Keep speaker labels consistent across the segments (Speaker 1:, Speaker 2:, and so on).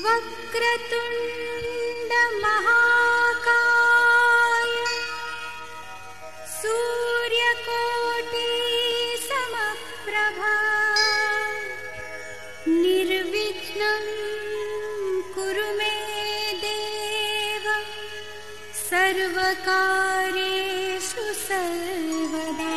Speaker 1: वक्रतुंड महाकाय सूर्यकोटि समप्रभा निर्विघ्नं कुरु मे देव सर्वकार्येषु सर्वदा।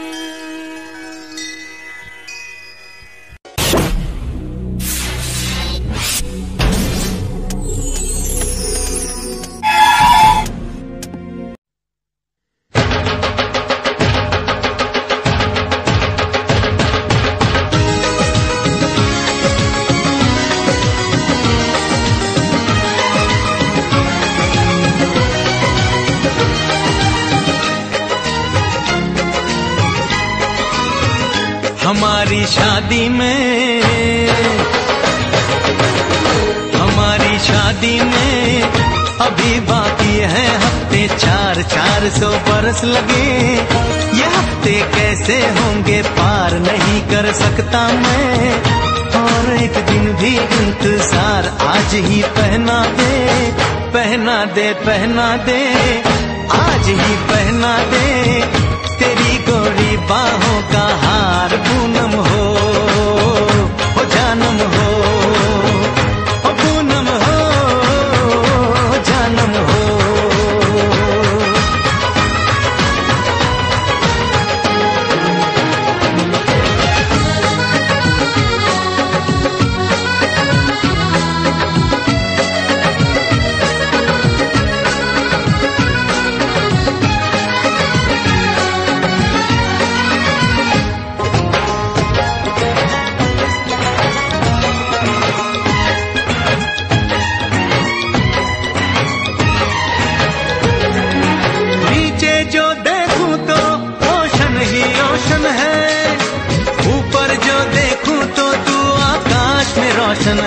Speaker 2: हमारी शादी में अभी बाकी है हफ्ते 400 बरस लगे। ये हफ्ते कैसे होंगे पार नहीं कर सकता मैं, और एक दिन भी इंतजार आज ही पहना दे, पहना दे, पहना दे, आज ही पहना दे तेरी गोरी बाहों का हार। पूनम हो जानम हो, पूनम हो जानम हो।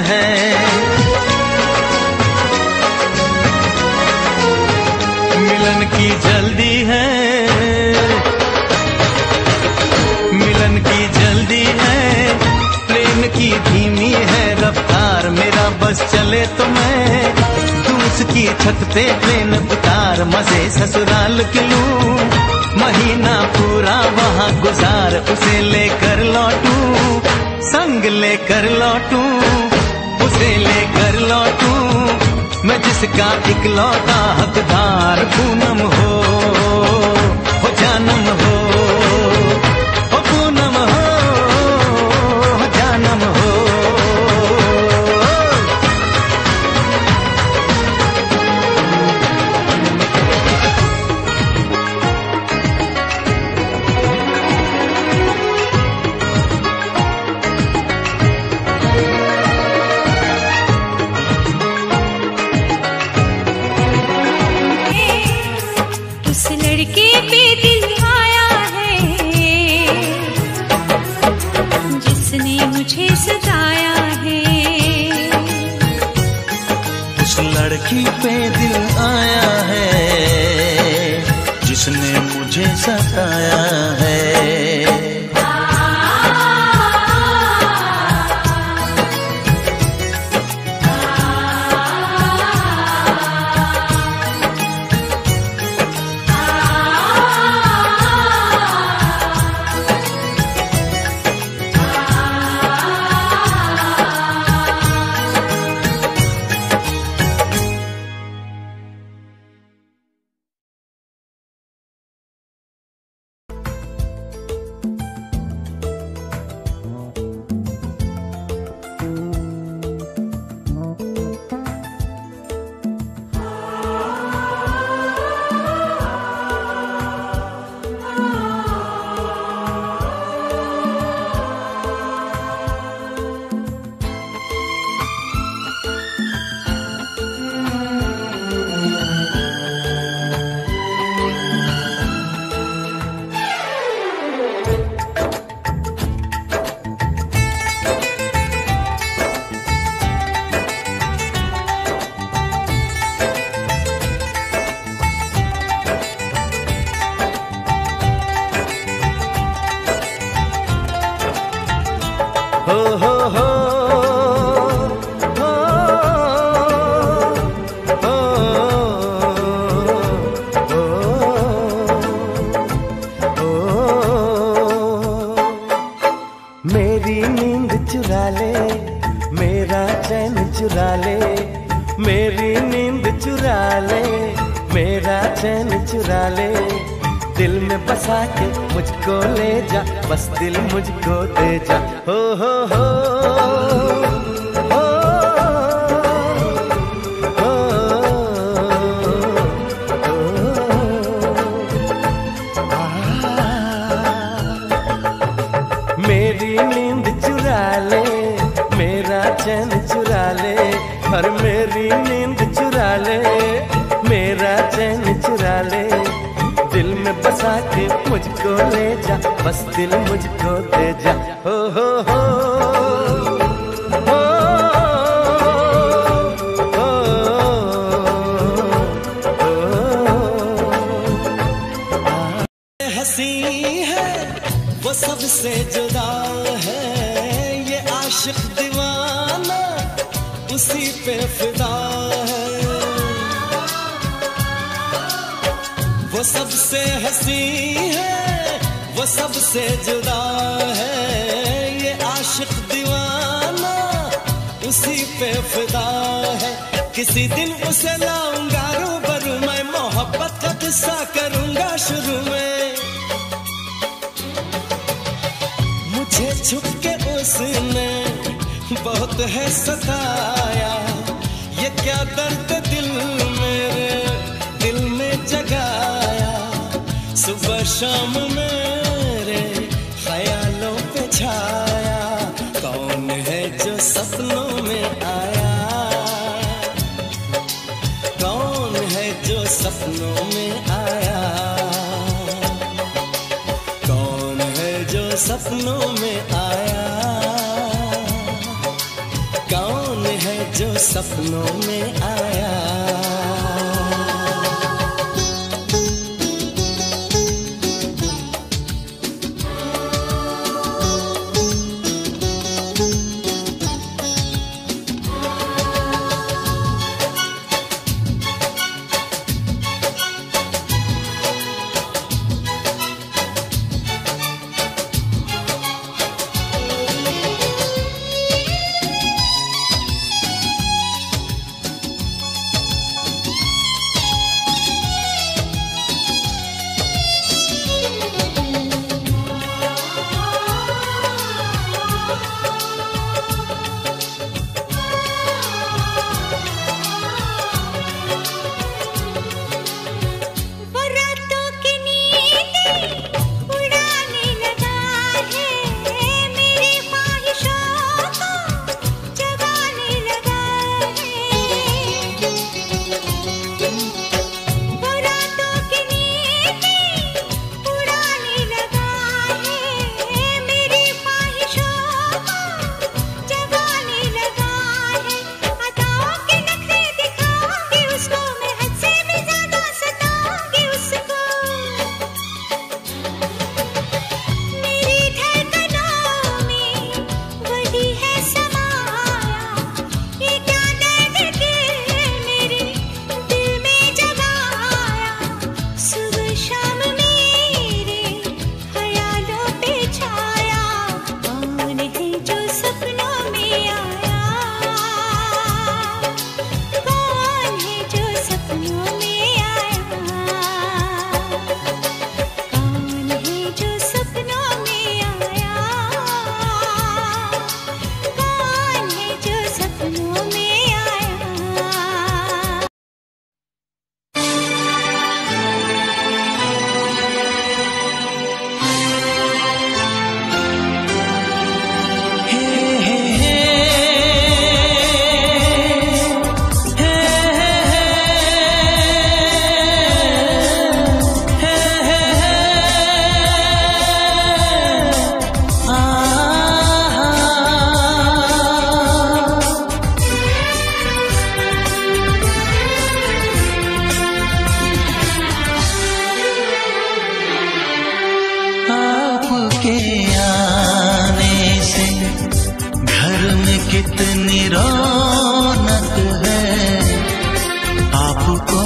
Speaker 2: है मिलन की जल्दी है, मिलन की जल्दी है, प्रेम की धीमी है रफ्तार। मेरा बस चले तो मैं दूं उसकी छत पे ट्रेन उतार, मजे ससुराल के लूं, महीना पूरा वहाँ गुजार, उसे लेकर लौटूं, संग लेकर लौटूं, उसे लेकर लौटूं, मैं जिसका इकलौता हकदार। पूनम हो जानम हो, पूनम हो जानम हो। लड़की पे दिल आया है जिसने मुझे सताया है।
Speaker 3: मेरी नींद चुरा ले, मेरा चैन चुरा ले, मेरी नींद चुरा ले, मेरा चैन चुरा ले, दिल में बसा के मुझको ले जा, बस दिल मुझको दे जा। हो हो हो मेरी नींद चुरा ले, मेरा चैन चुरा ले, और मेरी नींद चुरा ले, मेरा चैन चुरा ले, दिल में बसा के मुझको ले जा, बस दिल मुझको दे जा। हो हो हो
Speaker 2: हंसी है वो सबसे जुदा है, ये आशिक दीवाना उसी पे फिदा है। वो सबसे हंसी है, वो सबसे जुदा है, ये आशिक दीवाना उसी पे फिदा है। किसी दिन उसे लाऊंगा रूबरू, मैं मोहब्बत का किस्सा करूंगा शुरू में। मुझे छुप के उसने बहुत है सताया, ये क्या दर्द दिल मेरे दिल में जगाया। सुबह शाम मेरे ख्यालों पे छाया, कौन है जो सपनों में आया, कौन है जो सपनों में आया, कौन है जो सपनों में आया, कौन है जो सपनों में आया।
Speaker 4: कितनी रौनक है, आपको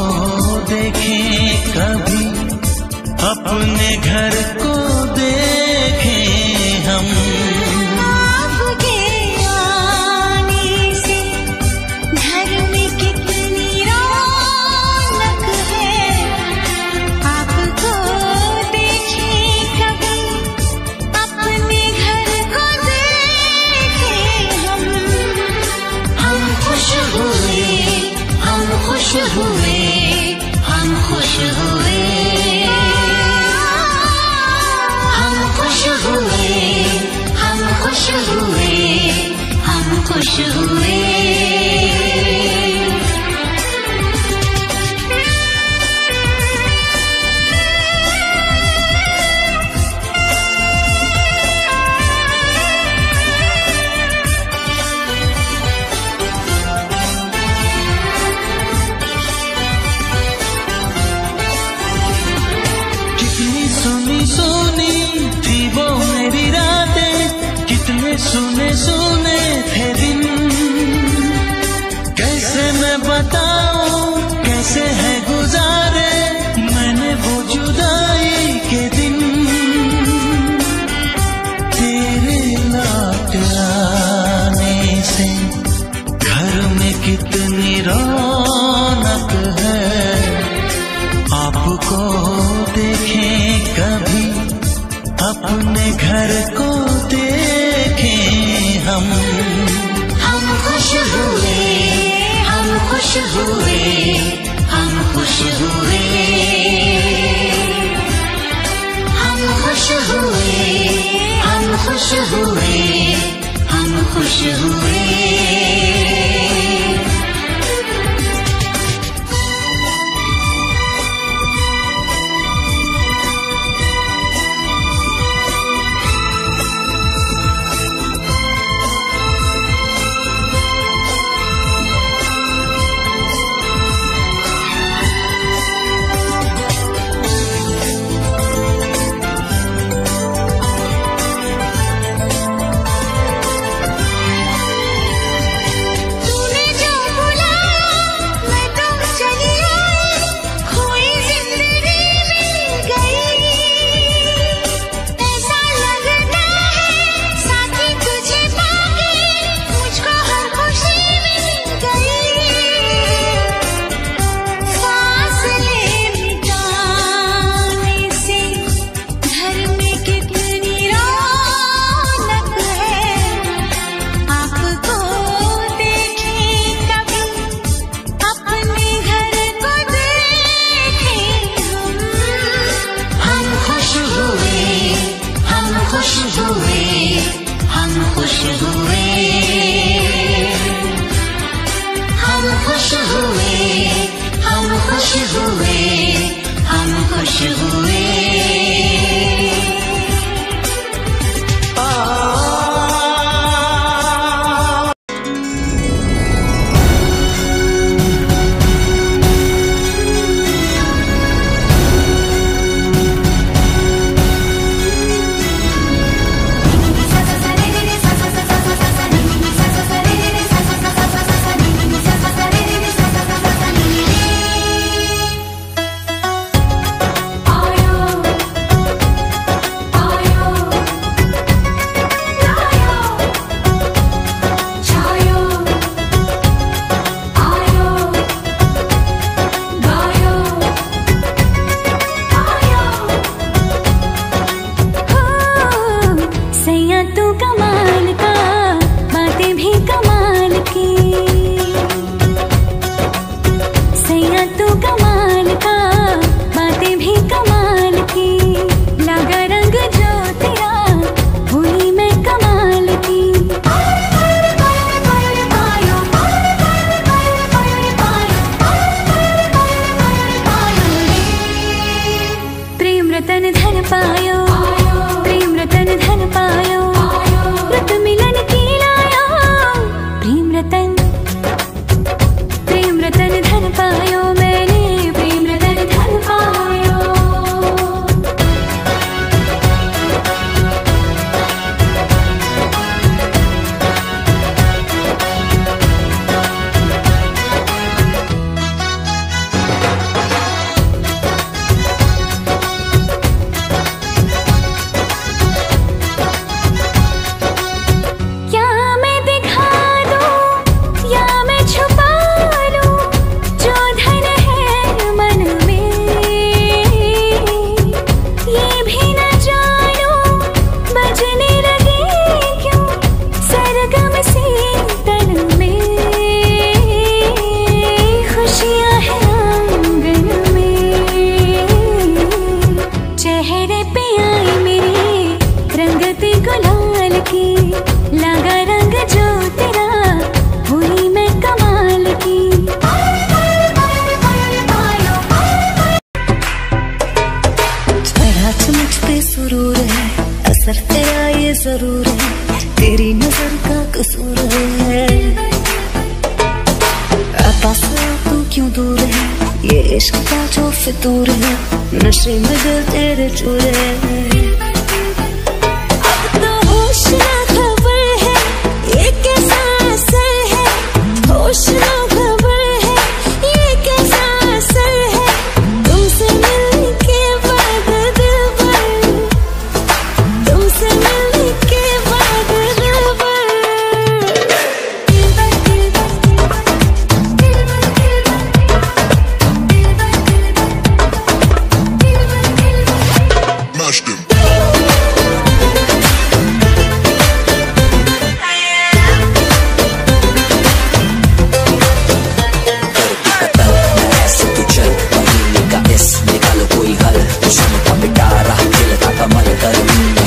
Speaker 4: देखें कभी अपने घर को देखें हम। खुश हुए।
Speaker 2: सुने सुने थे दिन, कैसे मैं बताऊं कैसे है गुजारे मैंने वो जुदाई के दिन। तेरे लौट आने से घर में कितनी रौनक है, आपको देखें कभी अपने घर को हम
Speaker 4: खुश हुए, हम खुश हुए, हम खुश हुए, हम खुश हुए, हम खुश हुए, हम खुश हुए।
Speaker 1: लगा रंग जो तेरा असर तेरा ये जरूर है, तेरी नजर का कसूर है। पास तू क्यों दूर है, ये इश्क का जो फितूर है, नशे में दिल तेरे चूर है। अब तो होश ना खबर है, ये कैसा असर है, होश ना खबर है, ये कैसा असर है, तुमसे मिलने के बाद दिल भर, तुमसे मिलने के बाद दिल भर।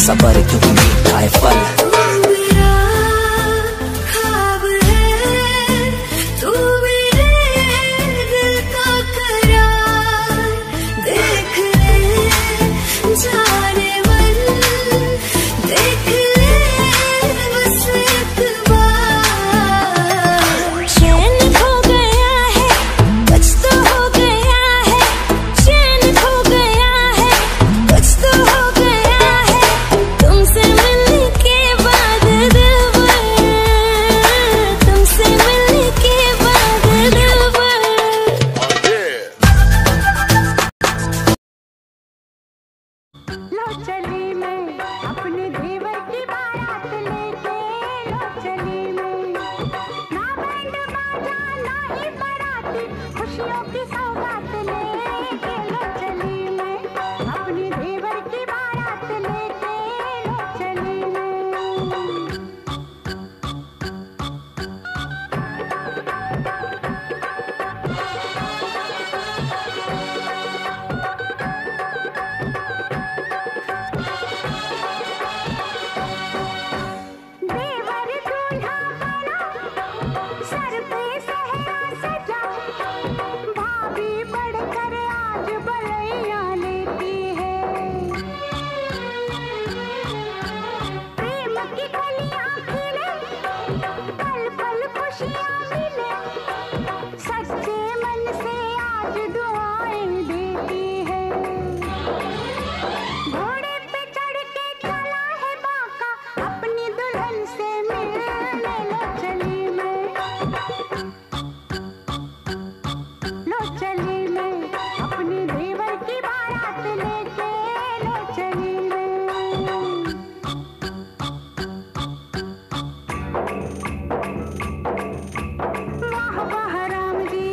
Speaker 5: सबर क्योंकि मीठा है फल।
Speaker 1: मेरा ख्वाब है, तू मेरे दिल का करार, देख ले जाने मन, देख ले बस एक बार। चैन खो गया है, कुछ तो हो गया है, चैन खो गया है, कुछ तो हो गया है, तुमसे मिलने के बाद दिल भर, तुमसे मिलने के बाद दिल भर। लो चली मैं अपने देवर की बारात लेके, लो चली मैं, ना बैंड बाजा ना ही बाराती, खुशियों की सौगात लेके, लो चली मैं अपने देवर की बारात लेके, लो चली मैं। देवर दूल्हा बना, सर पे सहरा सजा, भाभी बढ़कर आज बलैया लेती है। प्रेम की कलियां खिले, पल पल खुशियां मिले, सच्चे मन से आज दुआएं देती है। घोड़े पे चढ़ के चला है बाका, अपनी दुल्हन से मिलने, लो चली मैं, लो चली मैं अपनी देवर की बारात लेके, लो चली मैं। वाह वाह राम जी,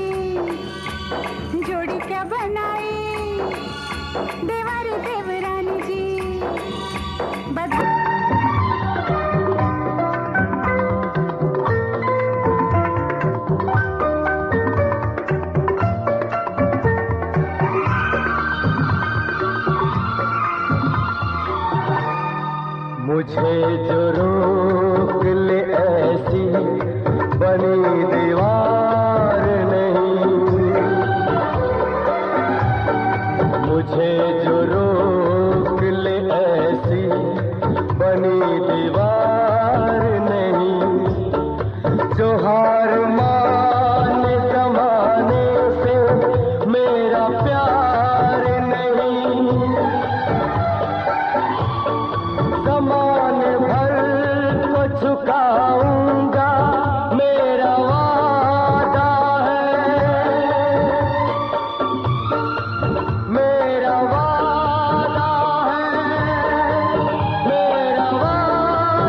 Speaker 1: जोड़ी क्या बनाई, देवर देवरानी जी, बधा
Speaker 3: मुझे जो रोक ले ऐसी बनी दीवार नहीं, मुझे जो रोक ले ऐसी बनी दीवार नहीं, जो हार माने जमाने से मेरा प्यार नहीं, ज़माने भर को झुकाऊंगा मेरा वादा है, मेरा वादा है, मेरा वादा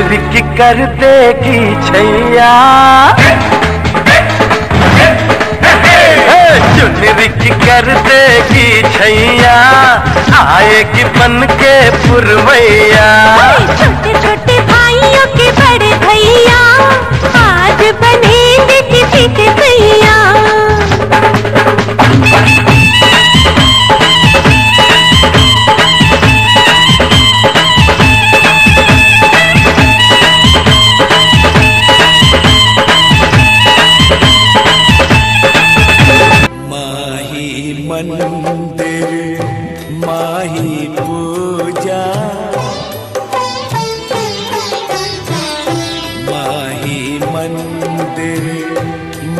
Speaker 3: रिकी कर देगी छैया, रिकी कर देगी छैया, आएगी बन के पुरवैया।
Speaker 1: छोटे छोटे भाइयों के बड़े भैया आज बनेंगे किसी के भैया।
Speaker 6: मंदिर माही पूजा, माही मंदिर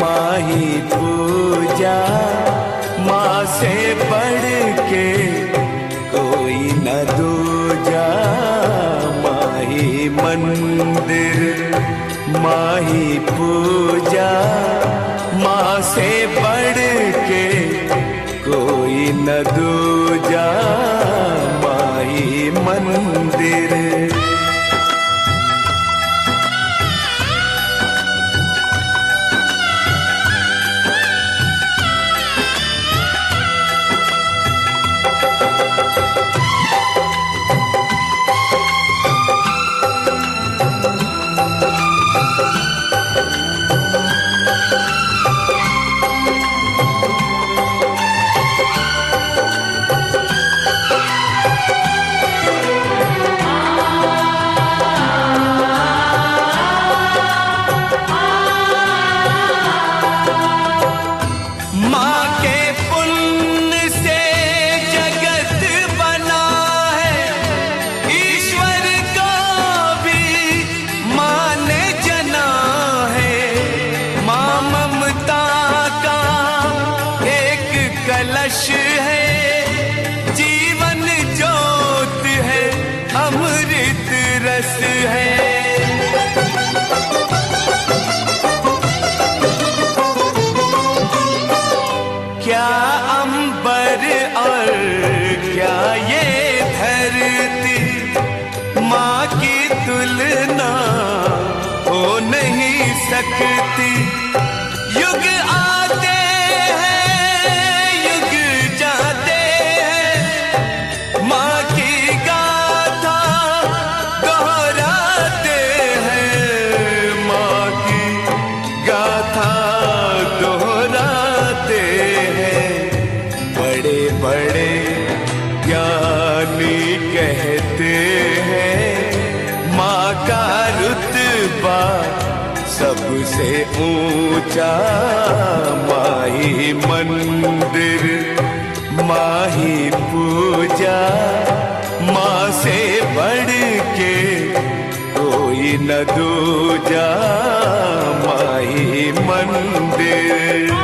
Speaker 6: माही पूजा, माँ से बढ़ के कोई न दूजा। माही मंदिर माही पूजा, माँ से बढ़ के कोई न दूजा। माही मंदिर सकती। युग आते हैं युग जाते हैं, माँ की गाथा दोहराते हैं। माँ की गाथा दोहराते हैं। बड़े बड़े ज्ञानी कहते हैं माँ का रुतबा सबसे ऊंचा। माही मंदिर माही पूजा, माँ से बढ़ के कोई न दूजा। माही मंदिर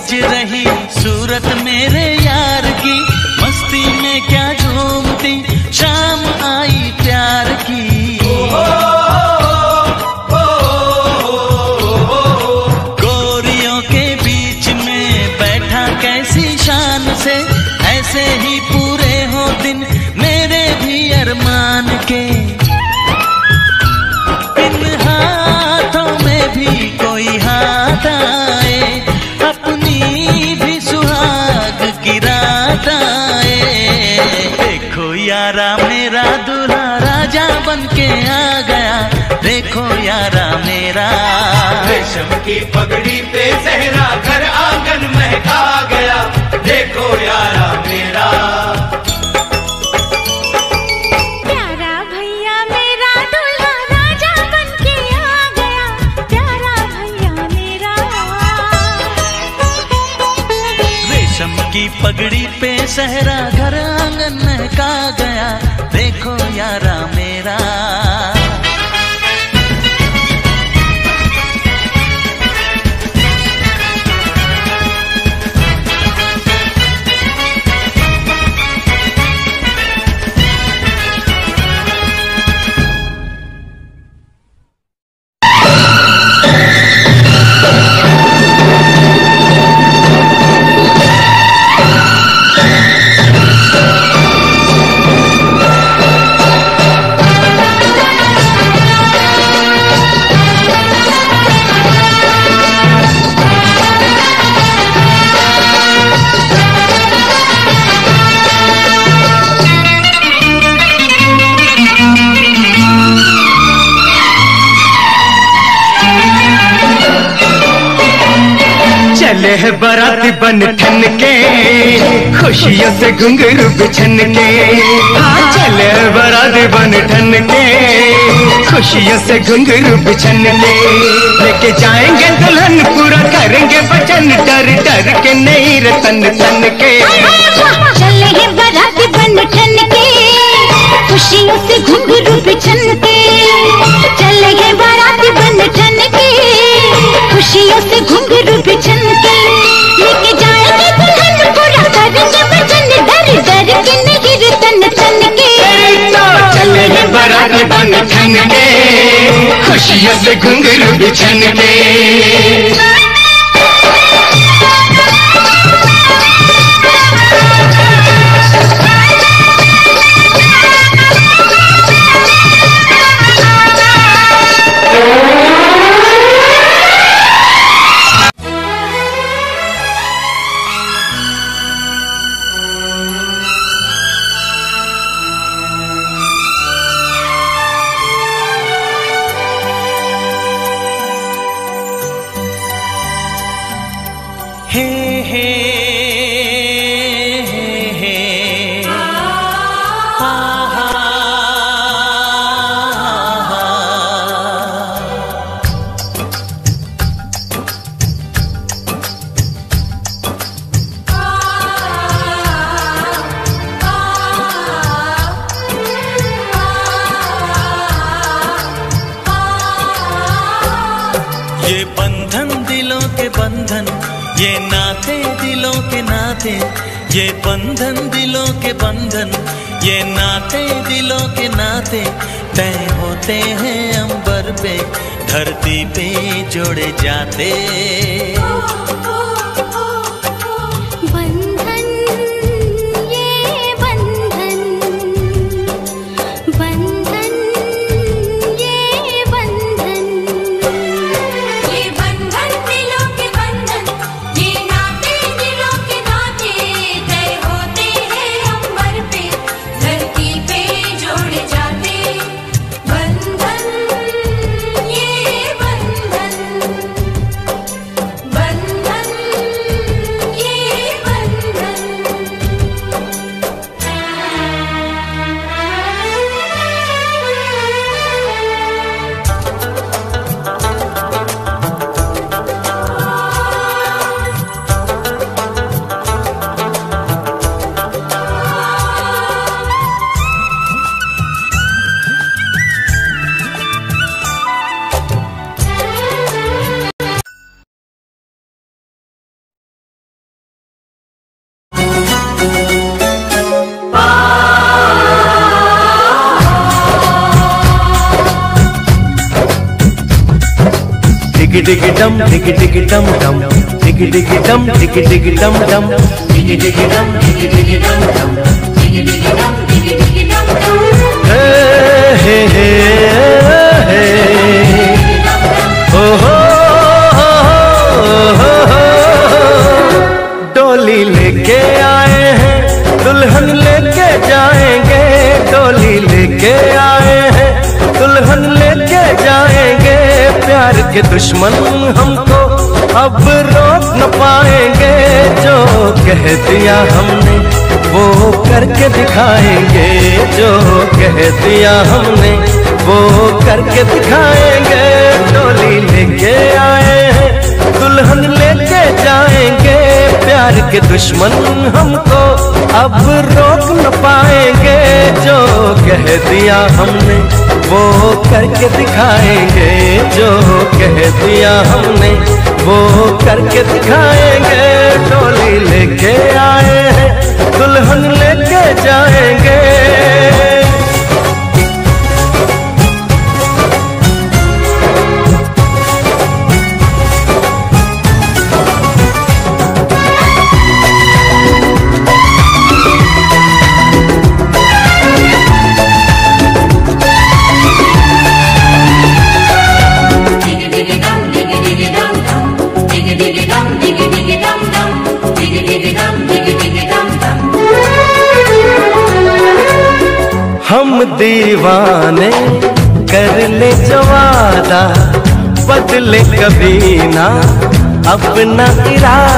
Speaker 2: सज रही सूरत मेरे यार की, मस्ती में क्या झूमती शाम आई प्यार की। गोरियों के बीच में बैठा कैसी शान से, ऐसे ही पूरे हो दिन मेरे भी अरमान के। इन हाथों में भी कोई हाथ आए, अपनी भी सुहाग की रात आए। देखो यारा मेरा दूल्हा राजा बन के आ गया, देखो यारा मेरा।
Speaker 6: रेशम की पगड़ी पे सहरा घर आंगन महका गया, देखो यारा मेरा।
Speaker 1: प्यारा भैया मेरा दूल्हा राजा बन के आ गया, प्यारा भैया मेरा।
Speaker 2: रेशम की पगड़ी पे सहरा घर आंगन महका गया, देखो यारा मेरा।
Speaker 7: चले है बाराती बन ठन के, खुशियों से घुंघरू बिछन के। हाँ चले है बाराती बन ठन के, खुशियों से घुंघरू बिछन के। लेके जाएंगे दुल्हन पूरा करेंगे वचन, डर डर के नहीं रतन तन के।
Speaker 1: चले हैं बाराती बन ठन के, खुशियों से घुंघरू बिछन के। चले हैं बाराती बन ठन के, खुशियों से घुंघरू बिछन के। लेके जाएंगे दुल्हन पूरा करेंगे वचन, डर डर के नहीं रतन तन के।
Speaker 7: चले हैं बाराती बन ठन के, खुशियों से घुंघरू बिछन के।
Speaker 2: हे हे हे हा हा ये बंधन दिलों के बंधन, ये नाते दिलों के नाते। ये बंधन दिलों के बंधन, ये नाते दिलों के नाते। तय होते हैं अंबर पे, धरती पे जोड़े जाते।
Speaker 1: बंधन ये बंधन, बंधन ये बंधन। ये बंधन दिलों के बंधन, ये नाते दिलों के नाते। तय होते हैं अंबर पे, धरती पे जोड़े जाते। बंधन ये बंधन, बंधन
Speaker 3: डिग डम डिग डिग डम डम डिग डिग डम डिग डिग डम डम डिग डिग डम डिग डिग डम डम डिग डिग डम डिग डिग डम डम हे हे हे हो डोली लेके आए हैं दुल्हन लेके जाएंगे, डोली लेके आए हैं दुल्हन लेके जाएंगे। प्यार के दुश्मन हमको अब रोक न पाएंगे, जो कह दिया हमने वो करके दिखाएंगे, जो कह दिया हमने वो करके दिखाएंगे। डोली लेके आए हैं दुल्हन लेके जाएंगे, प्यार के दुश्मन हमको अब रोक न पाएंगे, जो कह दिया हमने वो करके दिखाएंगे, जो कह दिया हमने वो करके दिखाएंगे। डोली लेके आए हैं दुल्हन लेके जाएंगे। हम दीवाने कर ले जो वादा, बदले कभी ना अपना इरादा।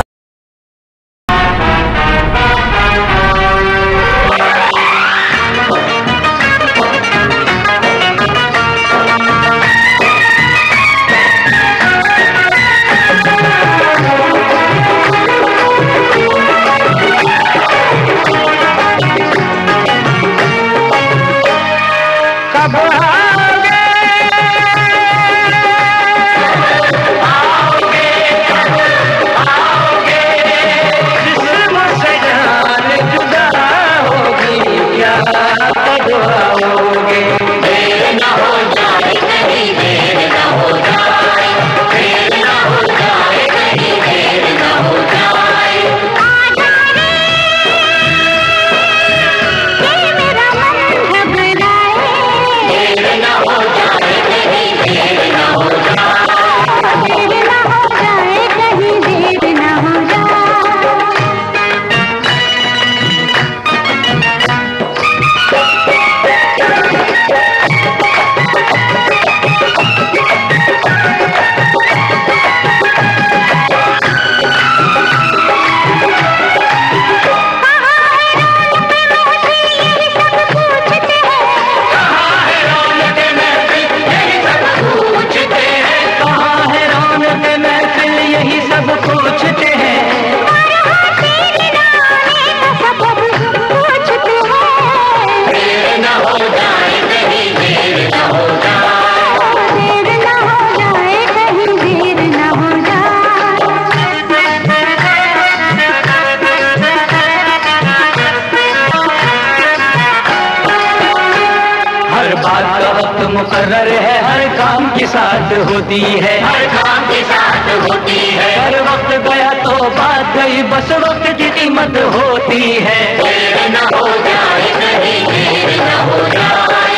Speaker 7: मुकर्रर है, हर काम के साथ होती है, हर काम के साथ होती है। हर वक्त गया तो बात गई, बस वक्त की कीमत होती है। देर न हो जाए कहीं, देर न हो जाए,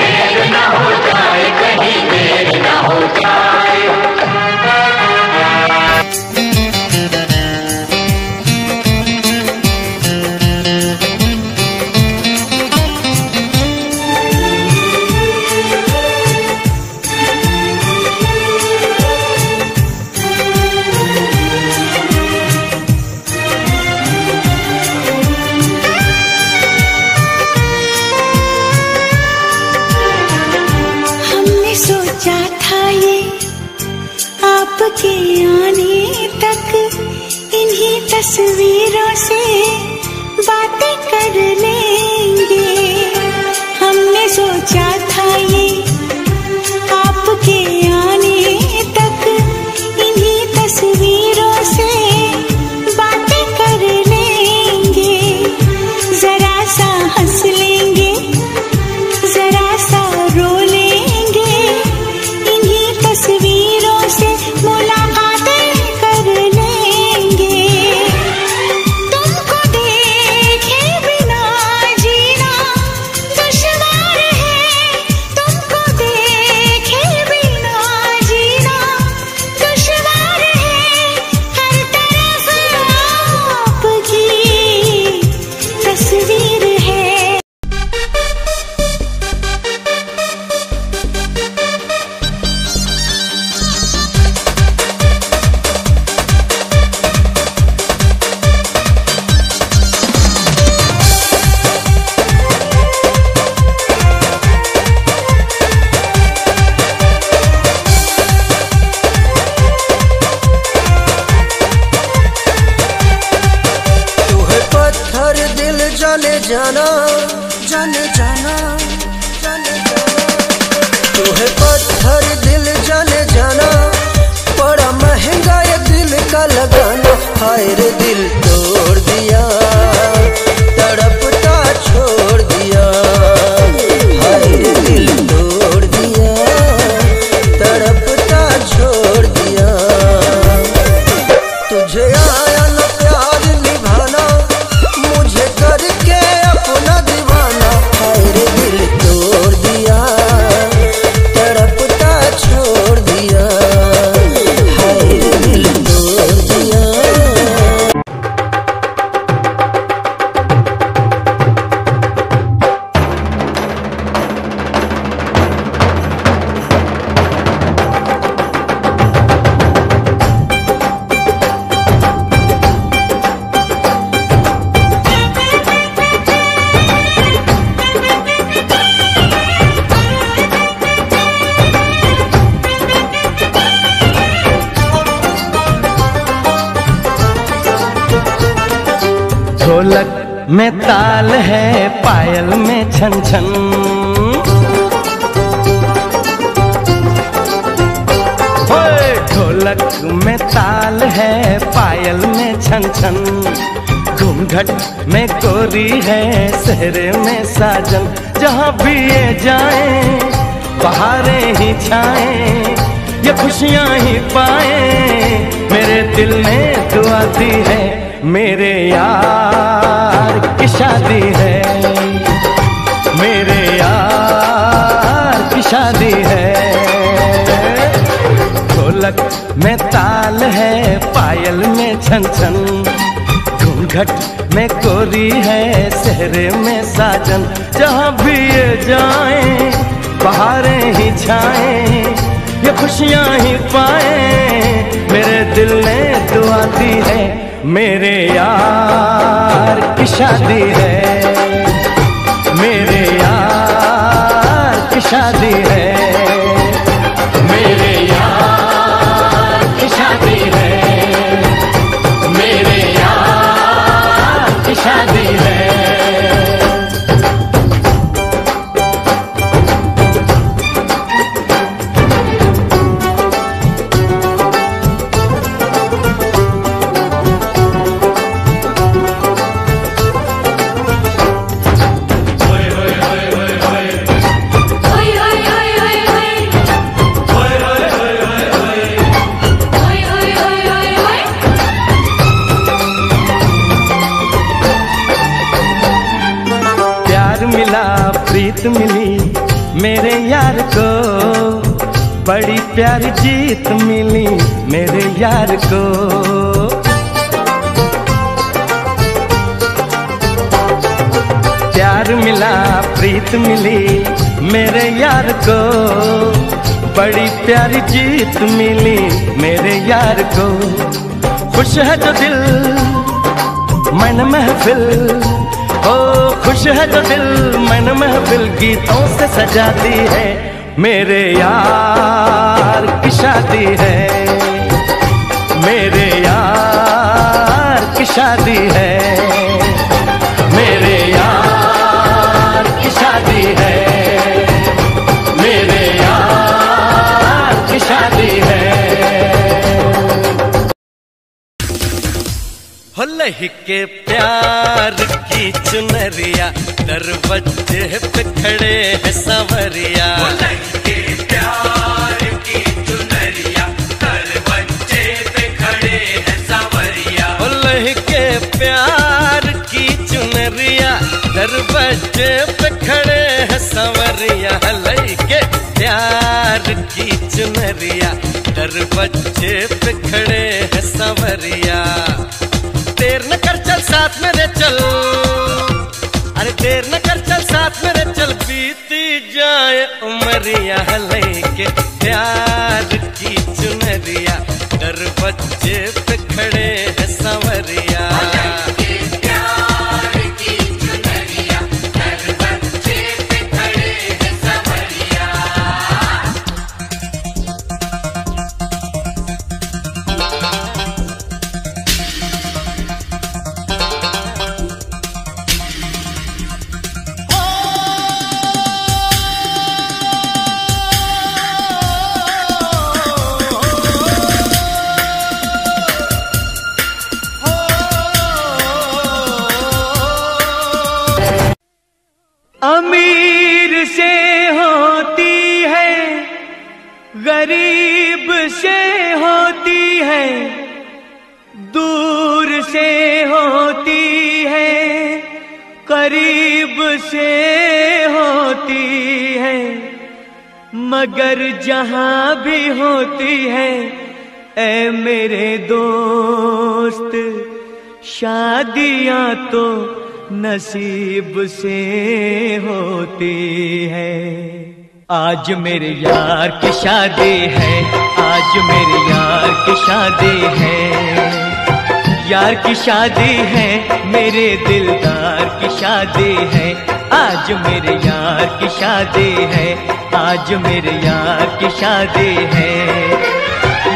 Speaker 7: देर न हो जाए कहीं, देर न हो जाए।
Speaker 1: आपके आने तक इन्हीं तस्वीरों से बातें कर लेंगे। हमने सोचा था ये आपके आने तक इन्हीं तस्वीरों से बातें कर लेंगे। जरा सा हंस लेंगे,
Speaker 8: दिल जाने जाना, जाने जाना, जाने जाना। तू है पत्थर दिल जाने जाना, बड़ा महंगा ये दिल का लगाना। हाय रे दिल तोड़ दिया, तड़पता छोड़ दिया। हाय रे दिल तोड़ दिया, तड़पता छोड़ दिया। तुझे आया न प्यार निभाना, मुझे करके अपना दीवाना। हाय रे दिल तोड़ दिया, तड़पता छोड़ दिया। हाय रे दिल तोड़ दिया।
Speaker 3: ढोलक में ताल है, पायल में छन छन। होए ढोलक में ताल है, पायल में छन छन। घूंघट में कोरी है, सहरे में साजन। जहाँ भी ये जाए बहारें ही छाए, ये खुशियाँ ही पाए। मेरे दिल में दुआ दी है, मेरे यार की शादी है। मेरे यार की शादी है। ढोलक में ताल है, पायल में छन छन। घूंघट में कोरी है, सहरे में साजन। जहाँ भी ये जाए बहारें ही छाए, ये खुशियाँ ही पाए। मेरे दिल ने दुआ दी है, मेरे यार की शादी है। मेरे यार की शादी है। मेरे यार की शादी है। मेरे यार की शादी है। प्रीत मिली मेरे यार को, बड़ी प्यारी जीत मिली मेरे यार को। प्यार मिला प्रीत मिली मेरे यार को, बड़ी प्यारी जीत मिली मेरे यार को। खुश है जो दिल मन महफिल, ओ खुश है जो दिल मन महफिल गीतों से सजाती है। मेरे यार की शादी है। मेरे यार की शादी है। मेरे यार की शादी है। मेरे यार की शादी है। हो लहके प्यार की चुनरिया, दरवाजे पे खड़े हैं सांवरिया।
Speaker 6: लहके प्यार की चुनरिया, दरवाजे पे खड़े हैं सांवरिया।
Speaker 3: लहके प्यार की चुनरिया, दरवाजे पे खड़े हैं सांवरिया। लहके प्यार की चुनरिया, दरवाजे पे खड़े हैं सांवरिया। देर न कर चल साथ मेरे चल, अरे देर न कर चल साथ मेरे चल, बीती जाए उमरिया। लेके प्यार की चुनरिया, दरवाजे पे खड़े हैं सांवरिया।
Speaker 7: गरीब से होती है, दूर से होती है, करीब से होती है, मगर जहां भी होती है ऐ मेरे दोस्त, शादियां तो नसीब से होती है। आज मेरे यार की शादी है, आज मेरे यार की शादी है, यार की शादी है, मेरे दिलदार की शादी है। आज मेरे यार की शादी है, आज मेरे यार की शादी है।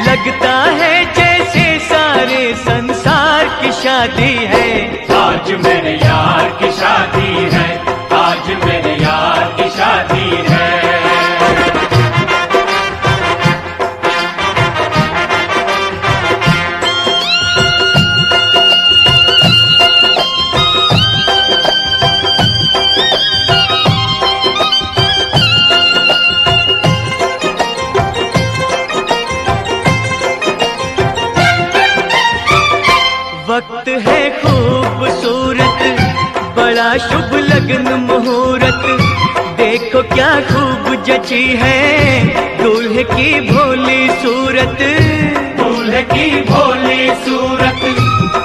Speaker 7: लगता है जैसे सारे संसार की शादी है।
Speaker 6: आज मेरे यार की शादी है, आज मेरे यार की शादी है।
Speaker 7: वक्त है खूबसूरत, बड़ा शुभ लगन मुहूर्त, देखो क्या खूब जची है दूल्हे की भोली सूरत,
Speaker 6: दूल्हे की भोली सूरत।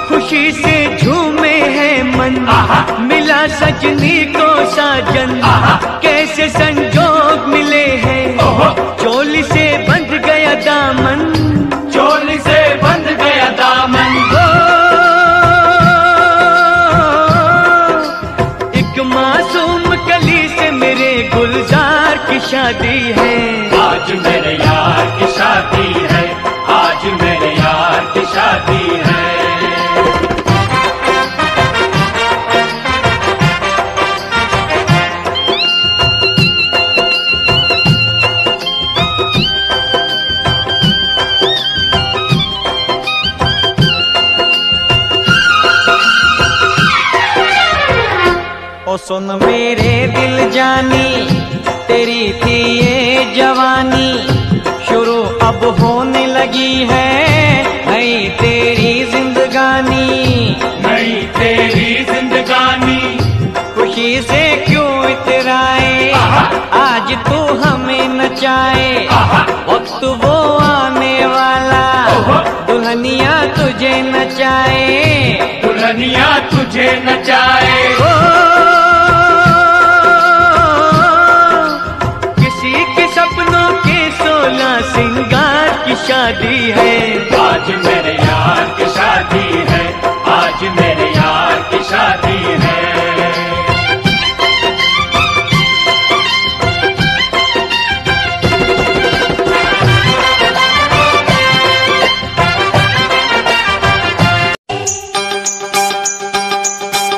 Speaker 7: खुशी से झूमे है मन, मिला सजनी को साजन, कैसे संजोग मिले हैं, चोली से बंध गया दामन,
Speaker 6: चोली से बंध गया दामन।
Speaker 7: मासूम कली से मेरे गुलजार की शादी है।
Speaker 6: आज मेरे यार की शादी है, आज मेरे यार की शादी है।
Speaker 7: ओ सुन मेरे दिल जानी, तेरी थी ये जवानी, शुरू अब होने लगी है नई तेरी जिंदगानी,
Speaker 6: नई तेरी जिंदगानी।
Speaker 7: खुशी से क्यों इतराए, आज तू हमें नचाए, वक्त वो आने वाला, दुल्हनिया तुझे नचाए,
Speaker 6: दुल्हनिया तुझे नचाए।
Speaker 7: सपनों के 16 सिंगार की शादी है।
Speaker 6: आज मेरे यार की शादी है, आज मेरे यार की शादी है।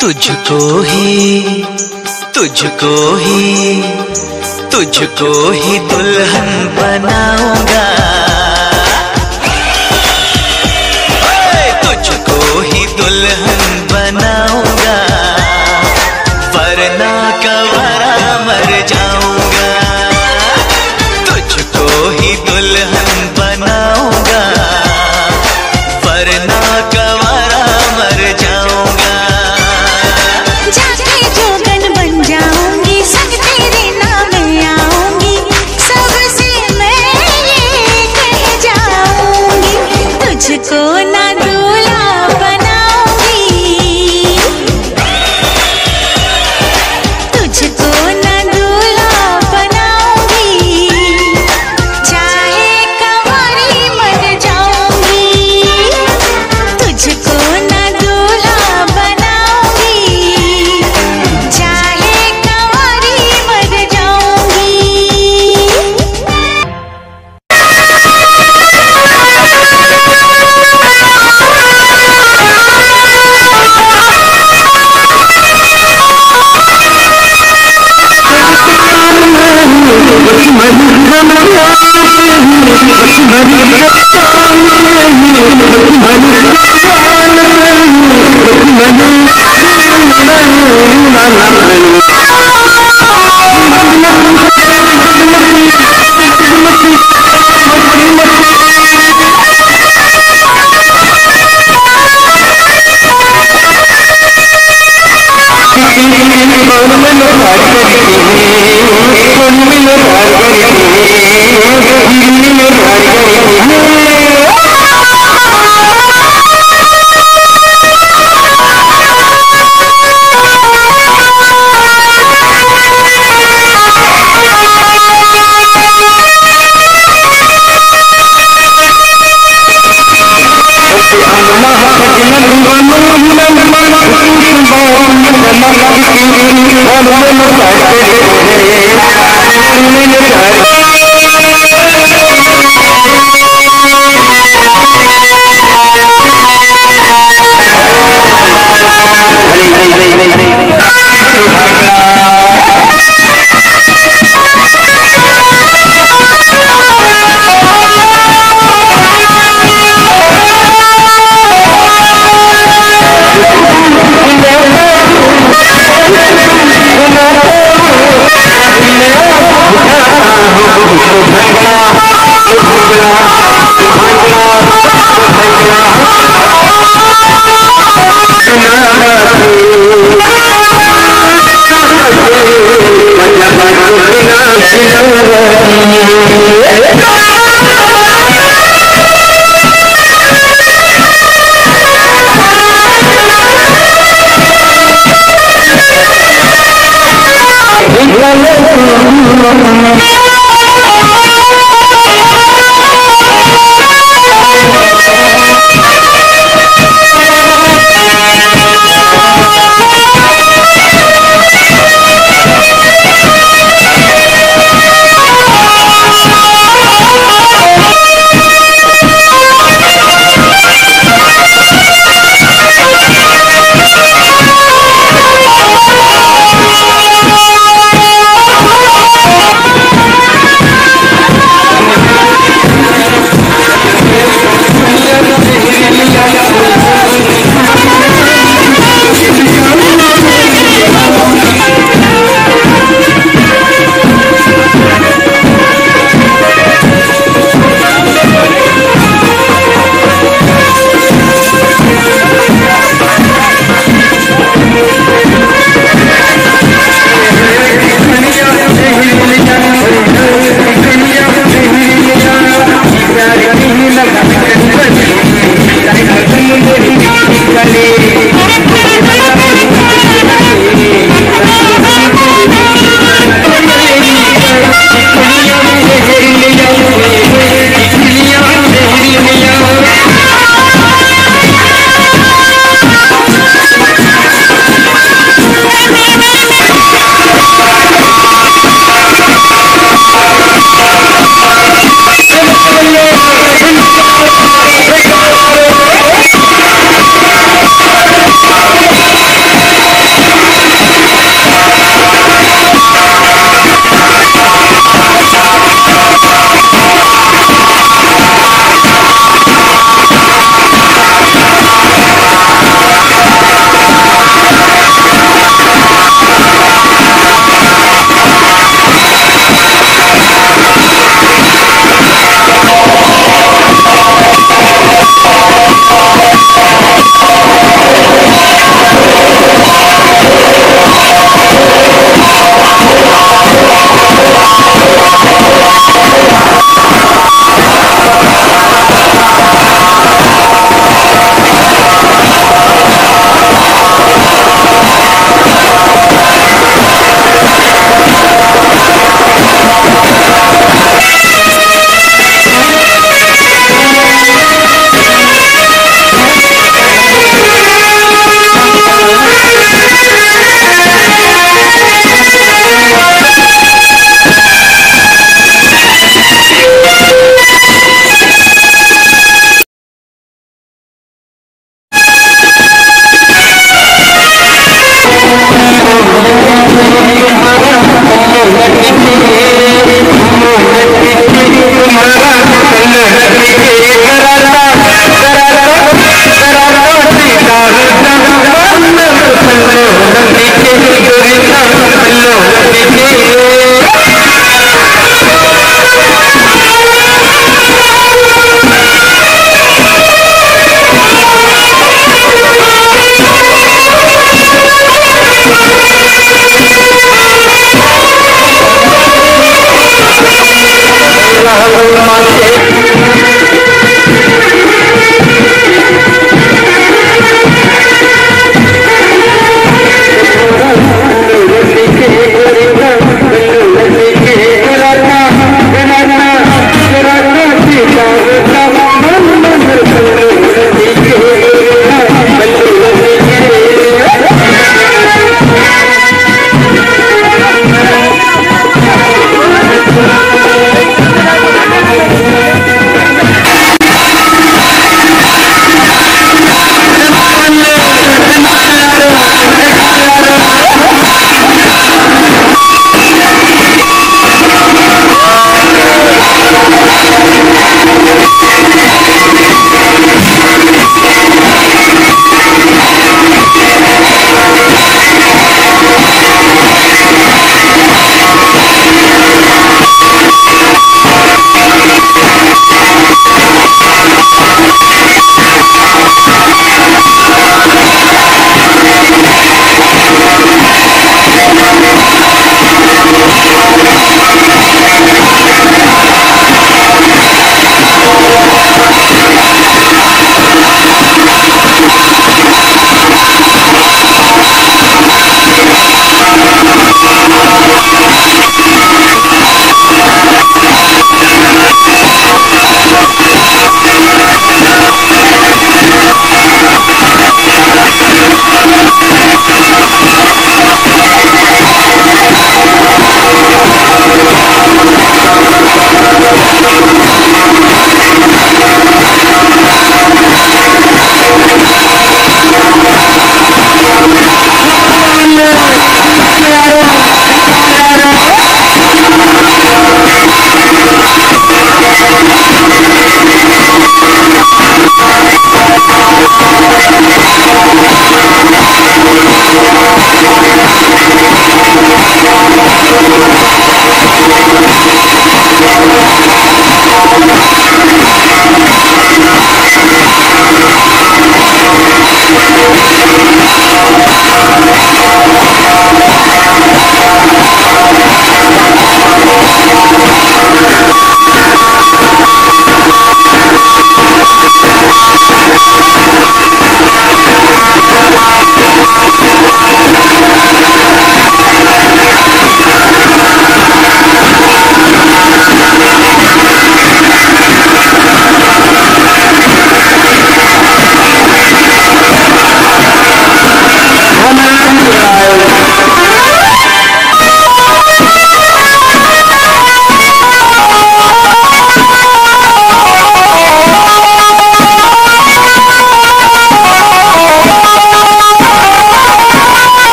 Speaker 5: तुझको ही, तुझको ही, तुझको ही दुल्हन बनाऊंगा, तुझको ही दुल्हन बनाऊंगा, वरना कवरा मर जाऊंगा। तुझको ही दुल्हन बनाऊंगा, वरना कवरा मर जाऊंगा।
Speaker 1: जाके जोगन बन जाऊंगी, संग तेरे नाम आऊंगी, सबसे मैं ये कह जाऊंगी, तुझको ना दूल्हा बनाऊंगी, तुझको ना दूल्हा बनाऊंगी, चाहे कंवारी मर जाऊंगी, तुझको ना दूल्हा बनाऊंगी, चाहे कंवारी मर जाऊंगी।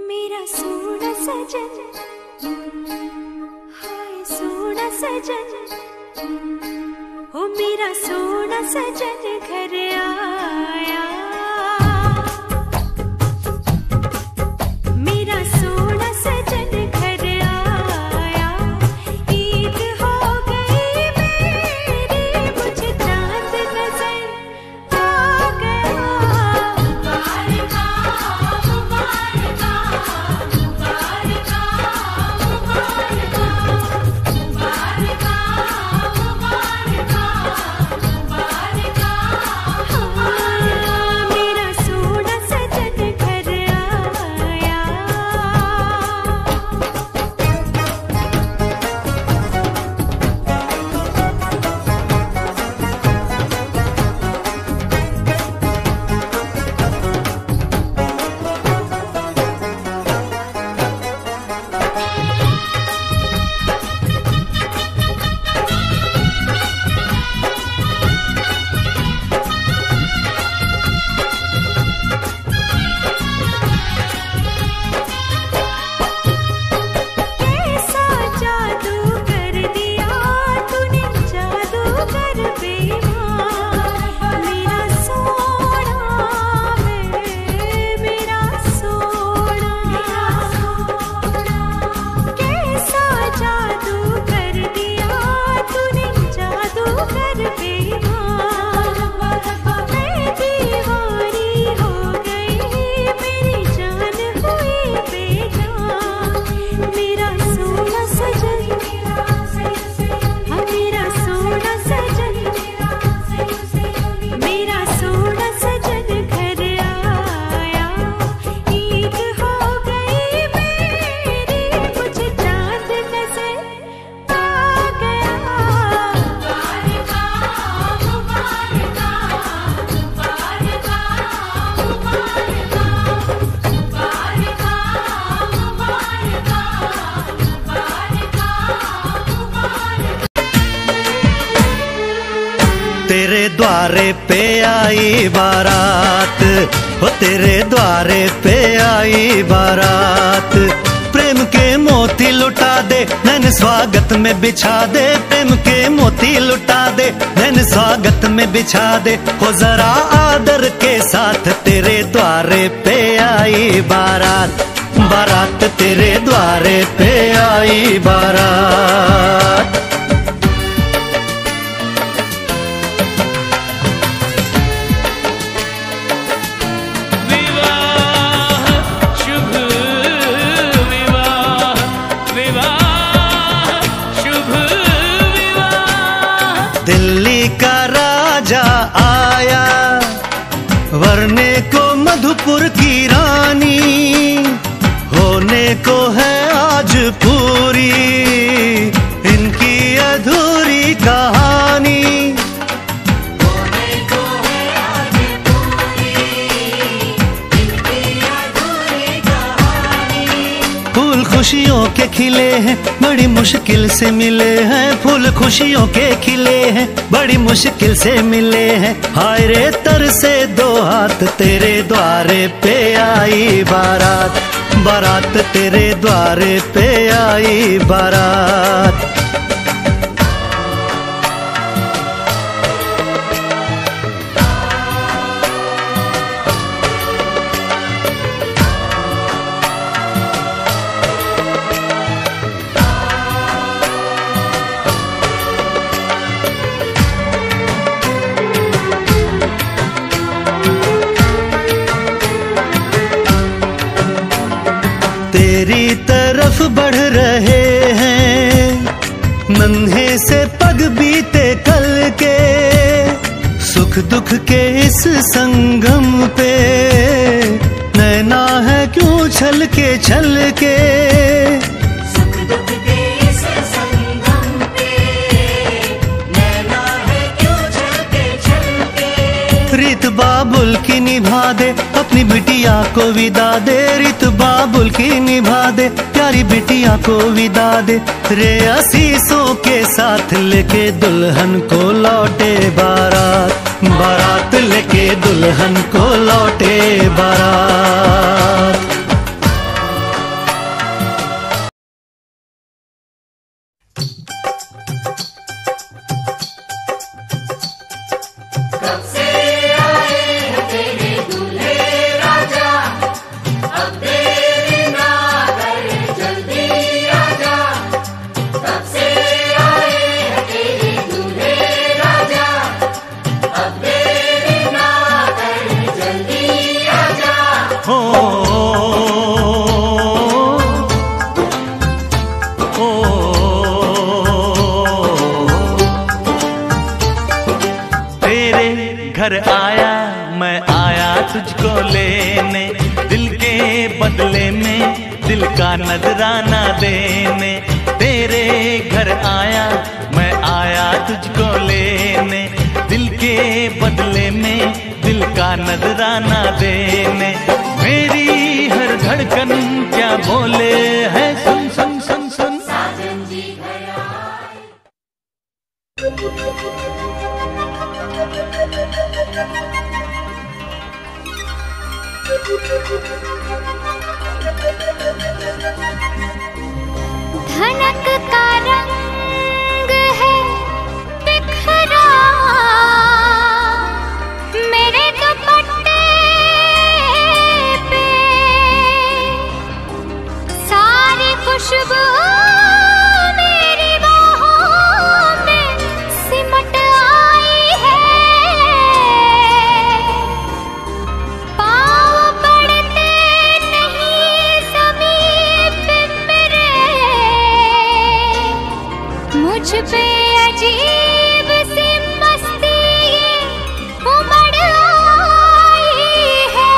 Speaker 1: मेरा सोना सजन, हाय सोना सजन, ओ मेरा सोना सजन घर आया। मेरा सोना सजन घर आया, ईद हो गई मेरी, मुझे चांद नजर आ गया। मुबारका मुबारका मुबारका मुबारका मुबारका मुबारका मुबारका। मेरा सोना सजन घर आया। कैसा जादू कर दिया तूने, जादूगर बेईमान। मेरा सोना है मेरा सोना, कैसा जादू कर दिया तूने, जादूगर बेईमान। मैं दीवानी हो गई, मेरी जान हुई बेजान। मेरा सोना सजन, मेरा सोना सजन, मेरा सोना सजन घर आया। ईद हो गई मेरी, मुझे चांद नजर आ गया। मुबारका मुबारका मुबारका मुबारका मुबारका
Speaker 2: तेरे द्वारे पे आई बारात, हो तेरे द्वारे पे आई बारात। प्रेम के मोती लुटा दे नैन स्वागत में बिछा दे, प्रेम के मोती लुटा दे नैन स्वागत में बिछा दे। हो जरा आदर के साथ तेरे द्वारे पे आई बारात, बारात तेरे द्वारे पे आई बारात। दिल्ली का राजा आया, वरने को मधुपुर की रानी, होने को है आज पूरी इनकी अधूरी कहानी। फूल खुशियों के खिले हैं, बड़ी मुश्किल से मिले हैं। फूल खुशियों के खिले हैं, बड़ी मुश्किल से मिले हैं। हाय रे तर से दो हाथ, तेरे द्वारे पे आई बारात, बारात तेरे द्वारे पे आई बारात। तेरी तरफ बढ़ रहे हैं नन्हे से पग बीते कल के, सुख दुख के इस संगम पे नैना है क्यों छल के छल के।
Speaker 4: सुख दुख के इस संगम पे नैना है क्यों छलके छलके।
Speaker 2: रीत बाबुल की निभा दे अपनी बिटिया को विदा दे, रीत बाबुल की निभा दे प्यारी बिटिया को विदा दे। रे आशीषों के साथ लेके दुल्हन को लौटे बारात, बारात बारात लेके दुल्हन को लौटे बारात।
Speaker 4: कब से आए हैं तेरे दूल्हे राजा, अब देरी ना कर जल्दी आजा। कब से आए हैं तेरे दूल्हे राजा, अब देरी ना कर जल्दी आजा।
Speaker 2: हो तेरे घर आया मैं आया तुझको लेने, दिल के बदले में दिल का नजराना देने। तेरे घर आया मैं आया तुझको लेने, दिल के बदले में दिल का नजराना देने। मेरी हर धड़कन क्या बोले है, सुन सुन सुन सुन।
Speaker 4: साजन जी घर आए।
Speaker 1: धनक का रंग है बिखरा मेरे दुपट्टे पे, सारी खुशबू मेरी बाहों में सिमट आई है। पाँव पड़ते नहीं ज़मीन पे मेरे, मुझ पे अजीब सी मस्ती ये उमड़ आई है।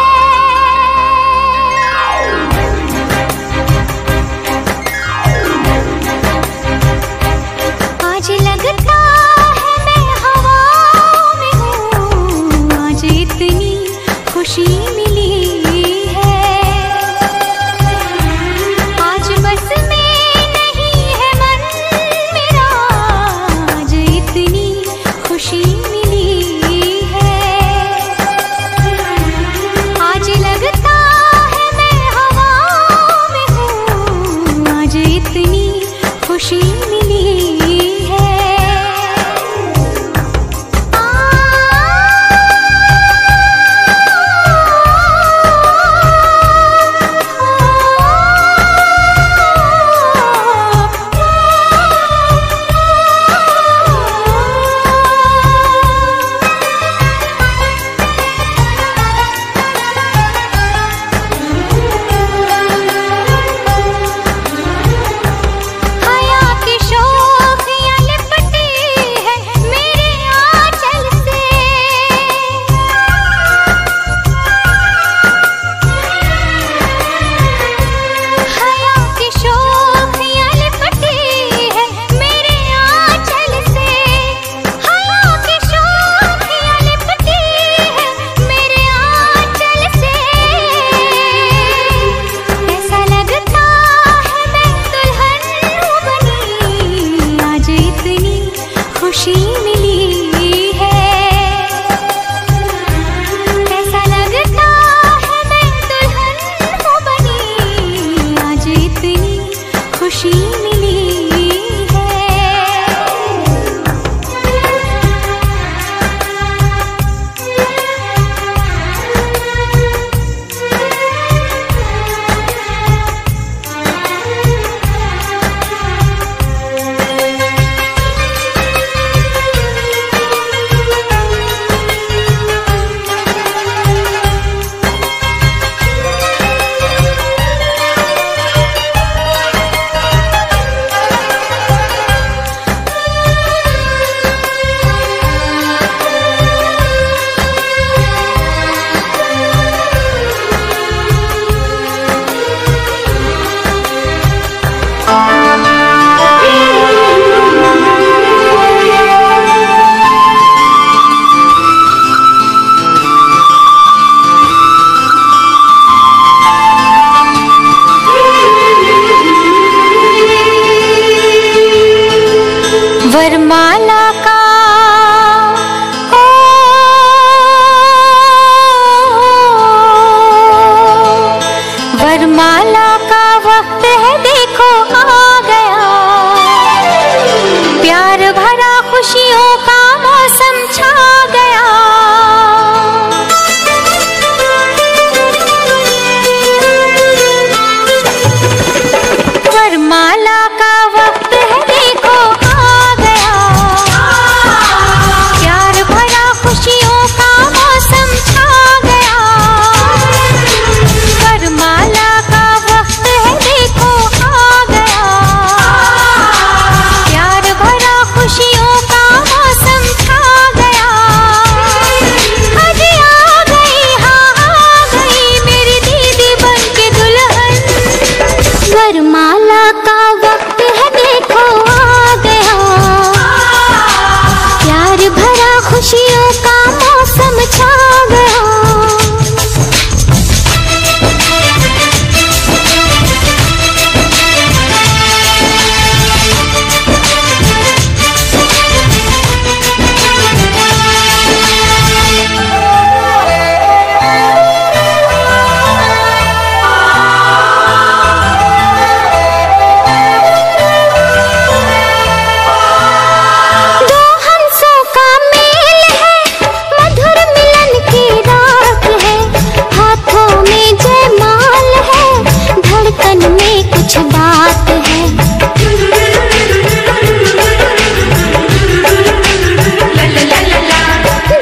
Speaker 1: धड़कन में कुछ बात है।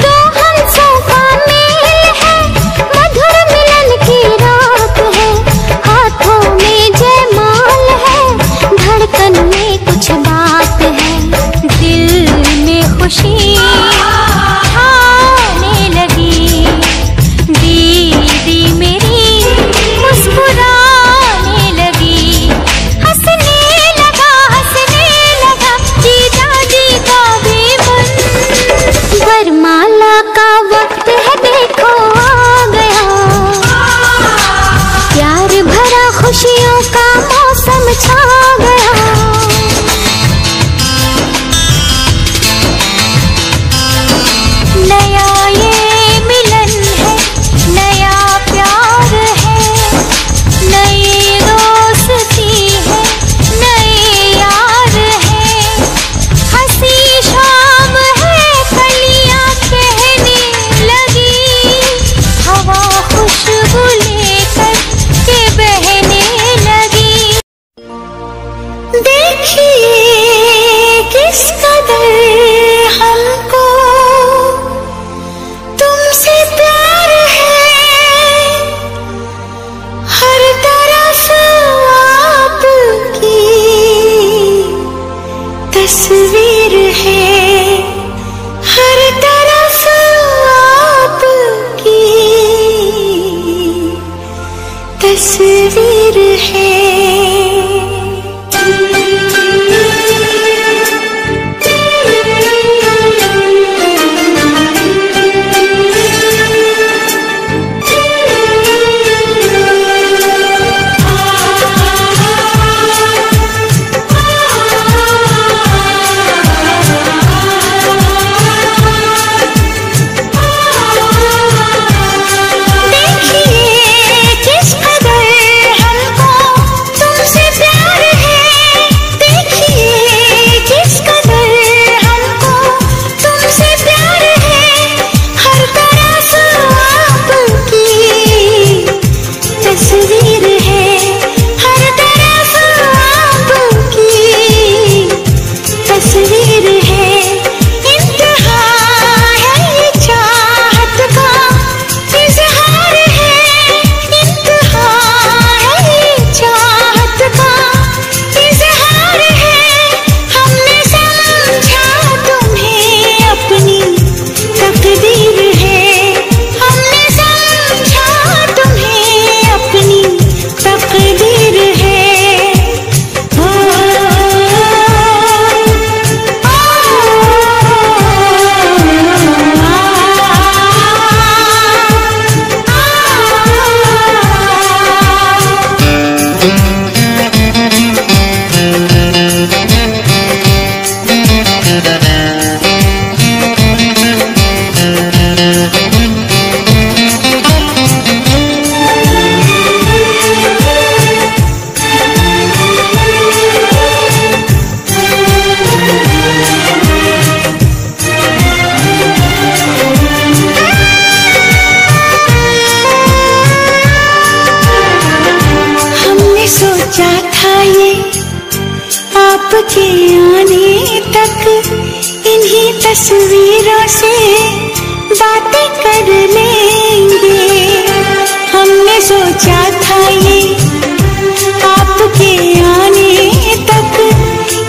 Speaker 1: दो हंसों का मेल है, मधुर मिलन की रात है। हाथों में जयमाल है, धड़कन में कुछ बात है। दिल में खुशी आने लगी, दीदी मेरी मुस्कुराने लगी। हंसने लगा जीजा जी का भी मन। वरमाला का वक्त है, देखो आ गया। प्यार भरा खुशियों का मौसम छा गया। नया ये मिलन है, नया प्यार है, नई दोस्ती है, नए यार है। हंसी शाम है, कलियां कहने लगी। हवा खुशबू लेकर के बहने लगी। देखिए किस कदर हमको तुमसे प्यार है। हर तरफ आपकी तस्वीर है, हर तरफ आपकी तस्वीर है। आपके आने तक इन्हीं तस्वीरों से बातें कर लेंगे। हमने सोचा था ये आपके आने तक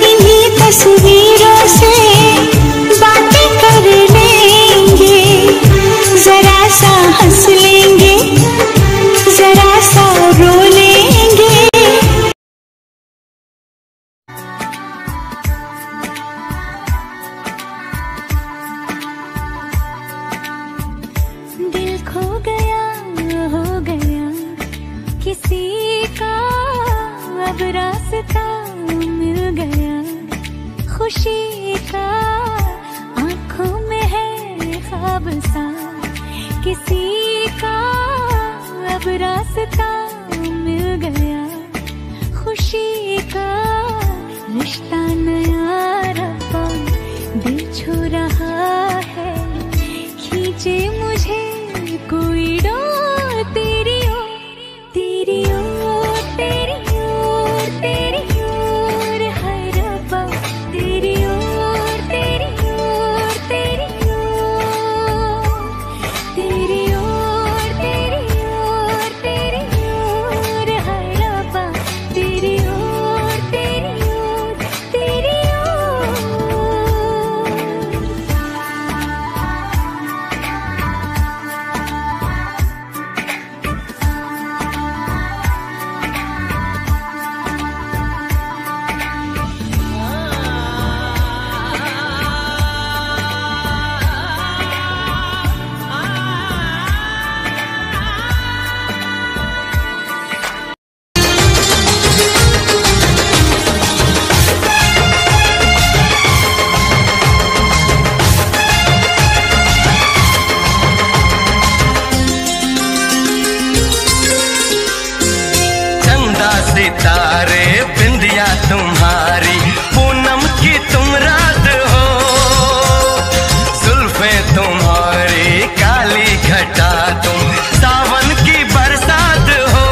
Speaker 1: इन्हीं तस्वीरों से बातें कर लेंगे। जरा सा हंस लेंगे, जरा सा रो लेंगे। दिल खो गया, हो गया किसी का, अब रास्ता मिल गया खुशी का। आँखों में है ख्वाब सा किसी का, अब रास्ता मिल गया खुशी का। रिश्ता नया रब्बा दिल छू रहा है, खींचे मुझे कोई डोर तेरी ओ तेरी ओ तेरी ओ।
Speaker 3: सितारे बिंदिया तुम्हारी, पूनम की तुम रात हो, जुल्फे तुम्हारी काली घटा तुम, सावन की बरसात हो,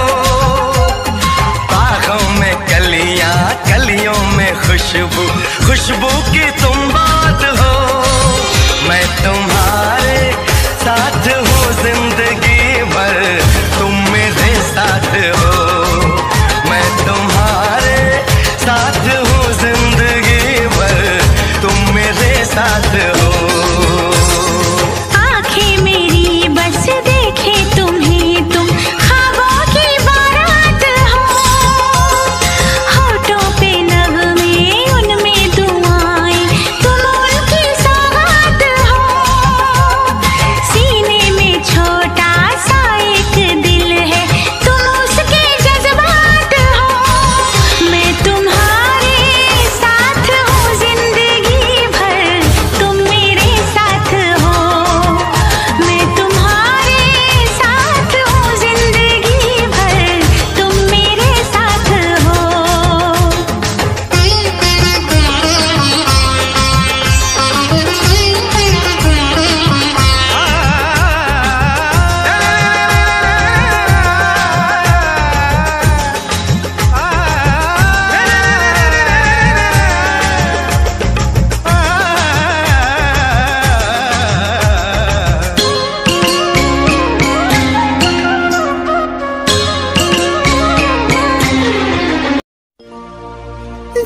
Speaker 3: बागों में कलियां कलियों में खुशबू, खुशबू की तुम बात हो। मैं तुम्हारे साथ हूँ जिंदगी भर, तुम मेरे साथ हो। मैं तुम्हारे साथ हूँ जिंदगी भर, तुम मेरे साथ हो।
Speaker 1: आंखें मेरी बस देखे तुम्हें, तुम ख्वाबों की बारात हो, होठों पे नगमे उनमें दुआएं, तुम उनकी सौगात हो, सीने में छोटा सा एक दिल है, तुम उसके जज्बात हो। मैं तुम्हारे साथ हूँ जिंदगी भर, तुम मेरे साथ हो। मैं तुम्हारे साथ हूँ जिंदगी भर, तुम मेरे साथ हो।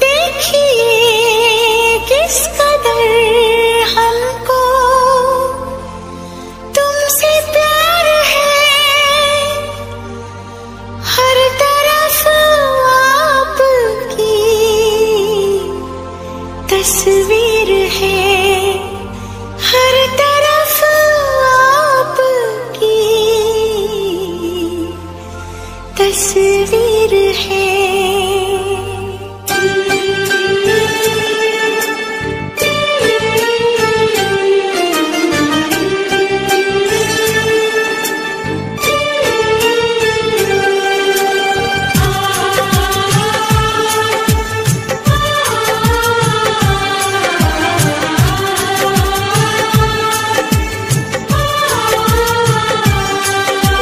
Speaker 1: देखिए किस कदर हमको तुमसे प्यार है, हर तरफ आपकी तस्वीर है, हर तरफ आपकी तस्वीर है।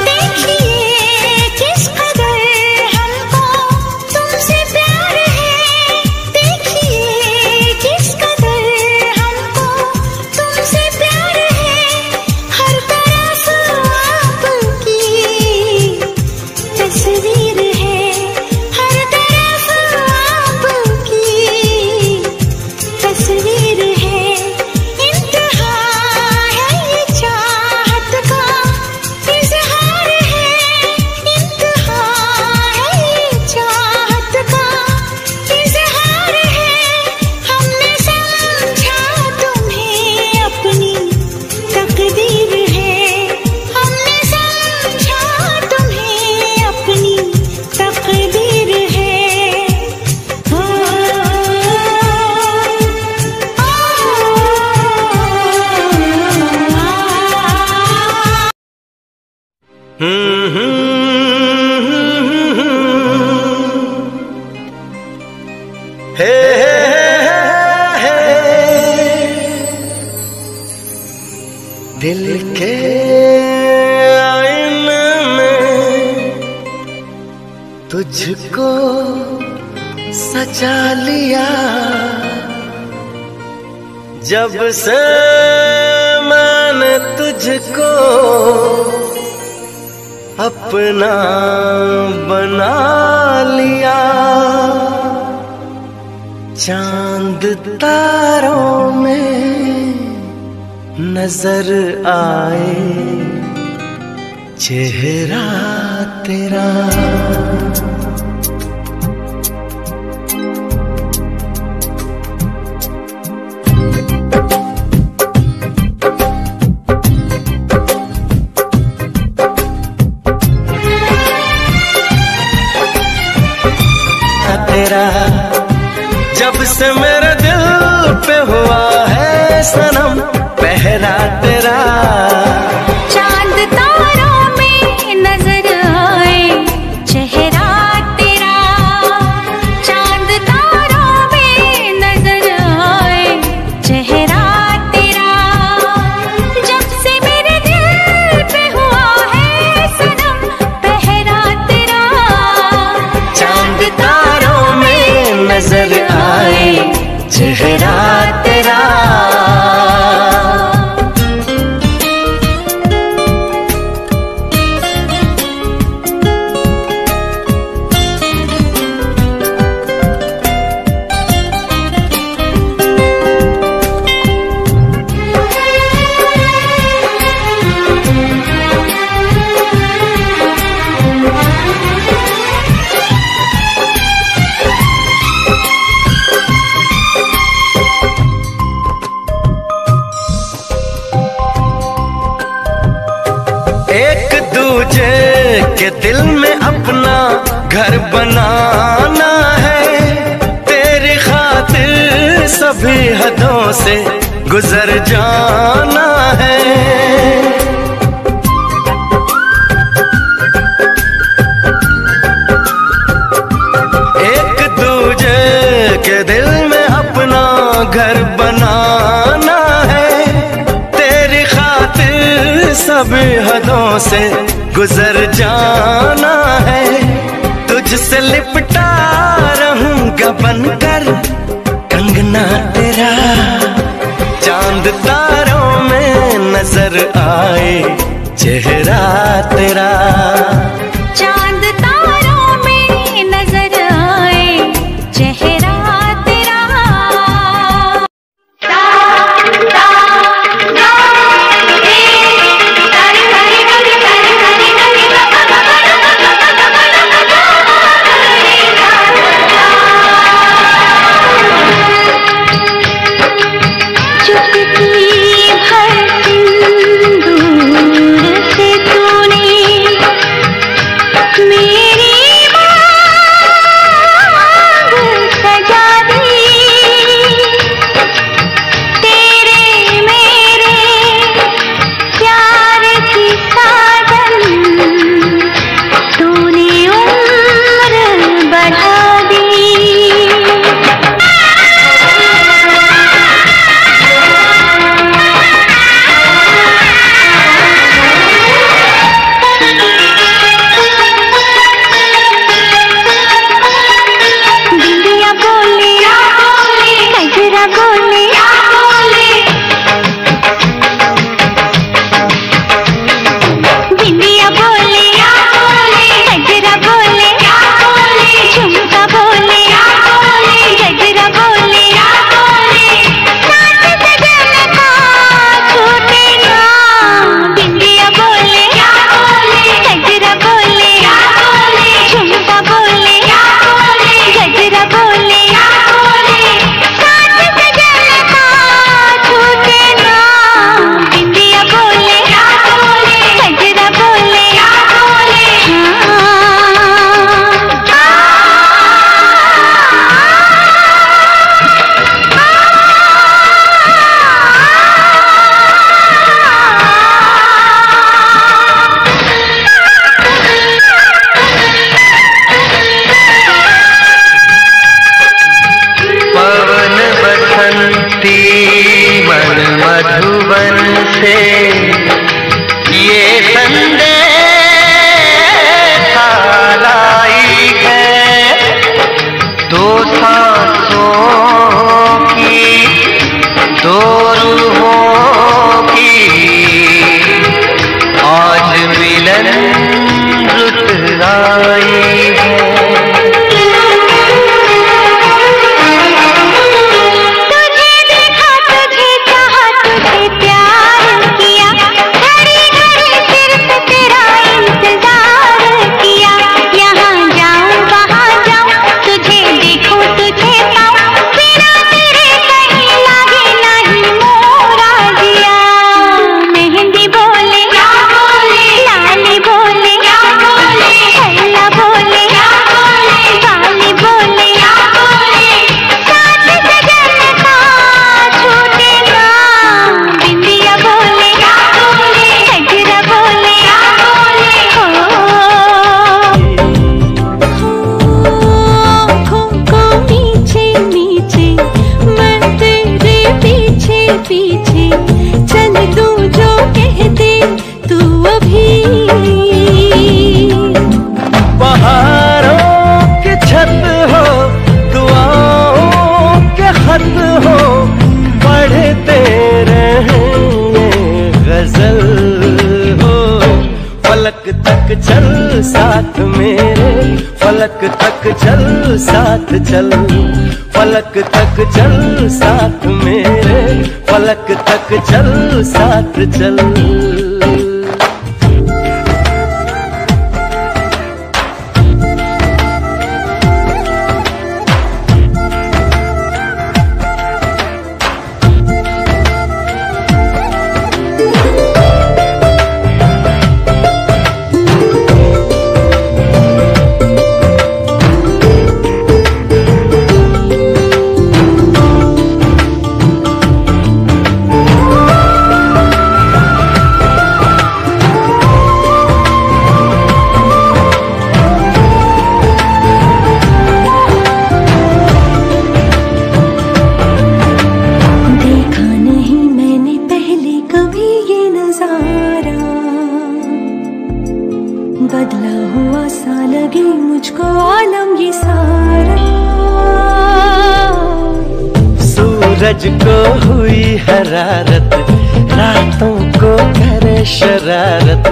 Speaker 1: देखिए किस कदर हमको तुमसे प्यार है, देखिए किस कदर हमको तुमसे प्यार है, हर तरफ आपकी तस्वीर है, हर तरफ आपकी तस्वीर है। इंतहा है ये चाहत का इजहार है, इंतहा है ये चाहत का इजहार है। हमने समझा तुम्हें अपनी तकदीर है, हमने समझा तुम्हें अपनी तकदीर है। ओ,
Speaker 3: हे दिल के आईने में तुझको सजा लिया, जब से मैंने तुझको अपना बना लिया, चांद तारों में नजर आए चेहरा तेरा। तेरा जब से मेरे दिल पे हुआ है सनम पहरा तेरा,
Speaker 1: चांद तारों में नजर आए चेहरा तेरा।
Speaker 3: दिल में अपना घर बनाना है, तेरी खातिर सभी हदों से गुजर जाना है। एक दूजे के दिल में अपना घर बनाना है, तेरी खातिर सभी हदों से गुजर जाना है। तुझसे लिपटा रहूंगा बनकर कंगना तेरा, चांद तारों में नजर आए चेहरा तेरा।
Speaker 1: चांद तारों में नजर आए चेहरा तेरा।
Speaker 3: चल साथ मेरे, फलक तक चल साथ चल, फलक तक चल साथ मेरे, फलक तक चल साथ चल। सूरज को हुई हरारत, रातों को करे शरारत,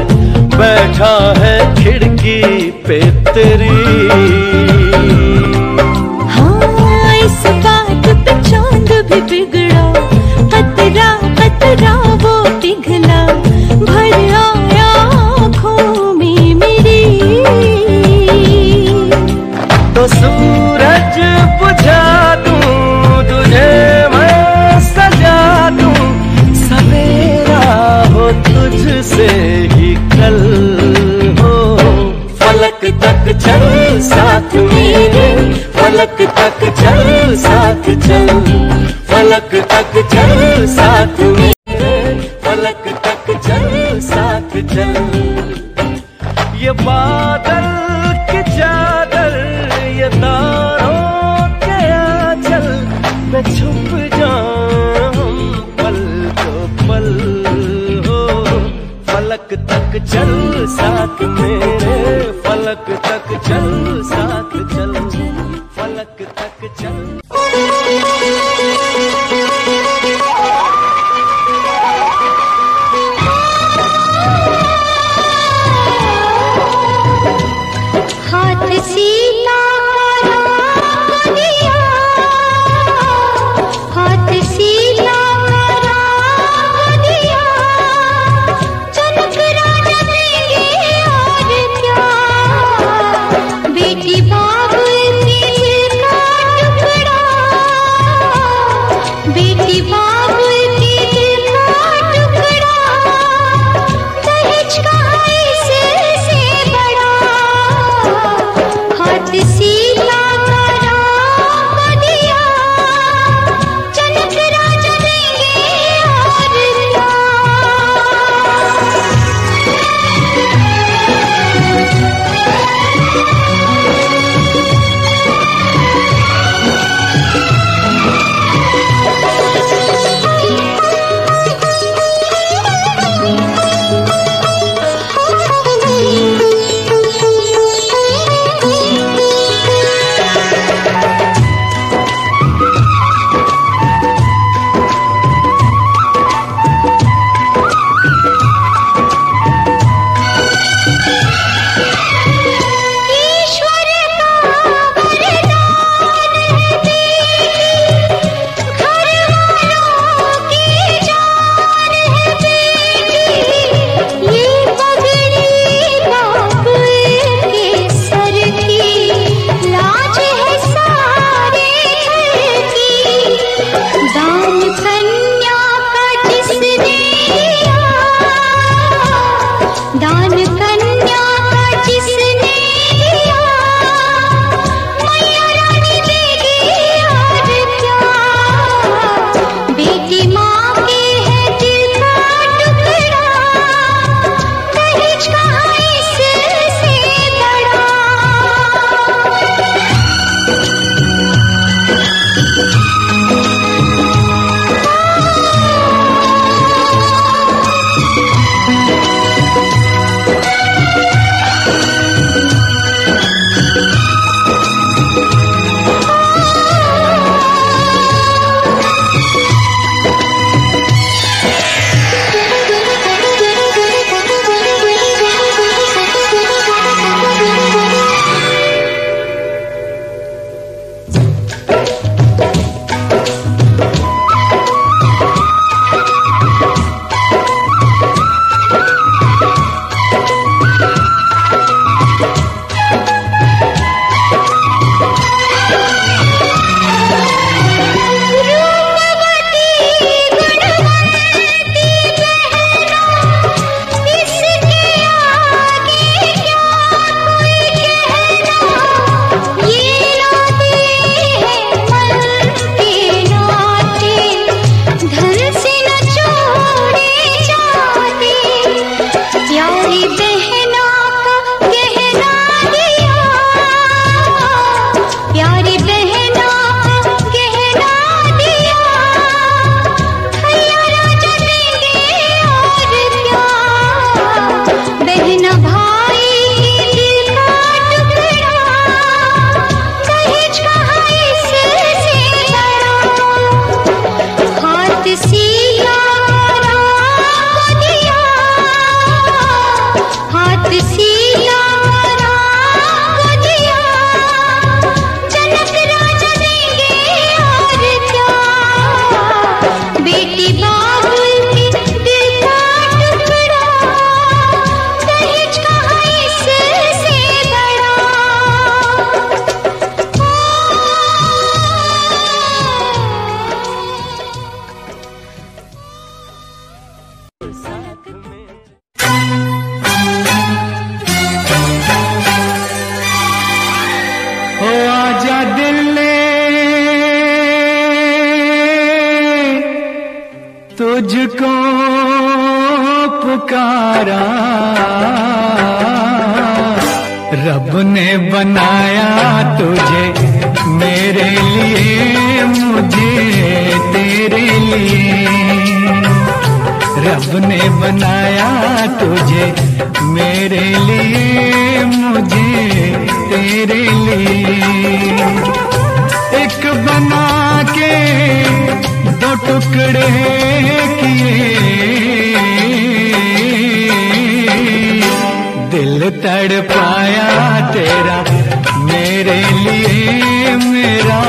Speaker 3: बैठा है खिड़की पे तेरी।
Speaker 1: हाँ इस बात पे चांद भी बिगड़ा, कतरा कतरा वो पिघला, भर आया आँखों में मेरी।
Speaker 3: तो सूरज बुझा दूं तुझे मैं सजा दूं, सवेरा हो तुझसे ही कल हो। फलक तक चल साथ मेरे, फलक तक चल साथ चल, फलक तक चल साथ मेरे, फलक तक चल साथ चल। ये बादल की चादर, ये तारों के आंचल में छुप जाऊं पल तो पल हो। फलक तक चल साथ मेरे, फलक तक चल साथ चल, फलक तक चल।
Speaker 1: हाथ सीता का दिया, हाथ सीता का दिया, जनक राजा देंगे और क्या। बेटी बाबुल के दिल का टुकड़ा, बेटी बाबुल के दिल का टुकड़ा, दहेज का इससे बड़ा। हाथ सीता का राम दिया, जनक राजा देंगे और क्या। ईश्वर का वरदान है बेटी, घर वालों की जान है बेटी। ये पगड़ी बाबुल के सर की, लाज है सारे घर की। दान कन्या का जिसने दिया, दान कन्या का जिसने दिया, मैया रानी देगी और क्या। बेटी माँ के है दिल का टुकड़ा, दहेज कहाँ इससे बड़ा। ये रोती है
Speaker 7: पुकारा, रब ने बनाया तुझे मेरे लिए, मुझे तेरे लिए। रब ने बनाया तुझे मेरे लिए, मुझे तेरे लिए। एक बना के दो टुकड़े किए, दिल तड़पाया तेरा मेरे लिए, मेरा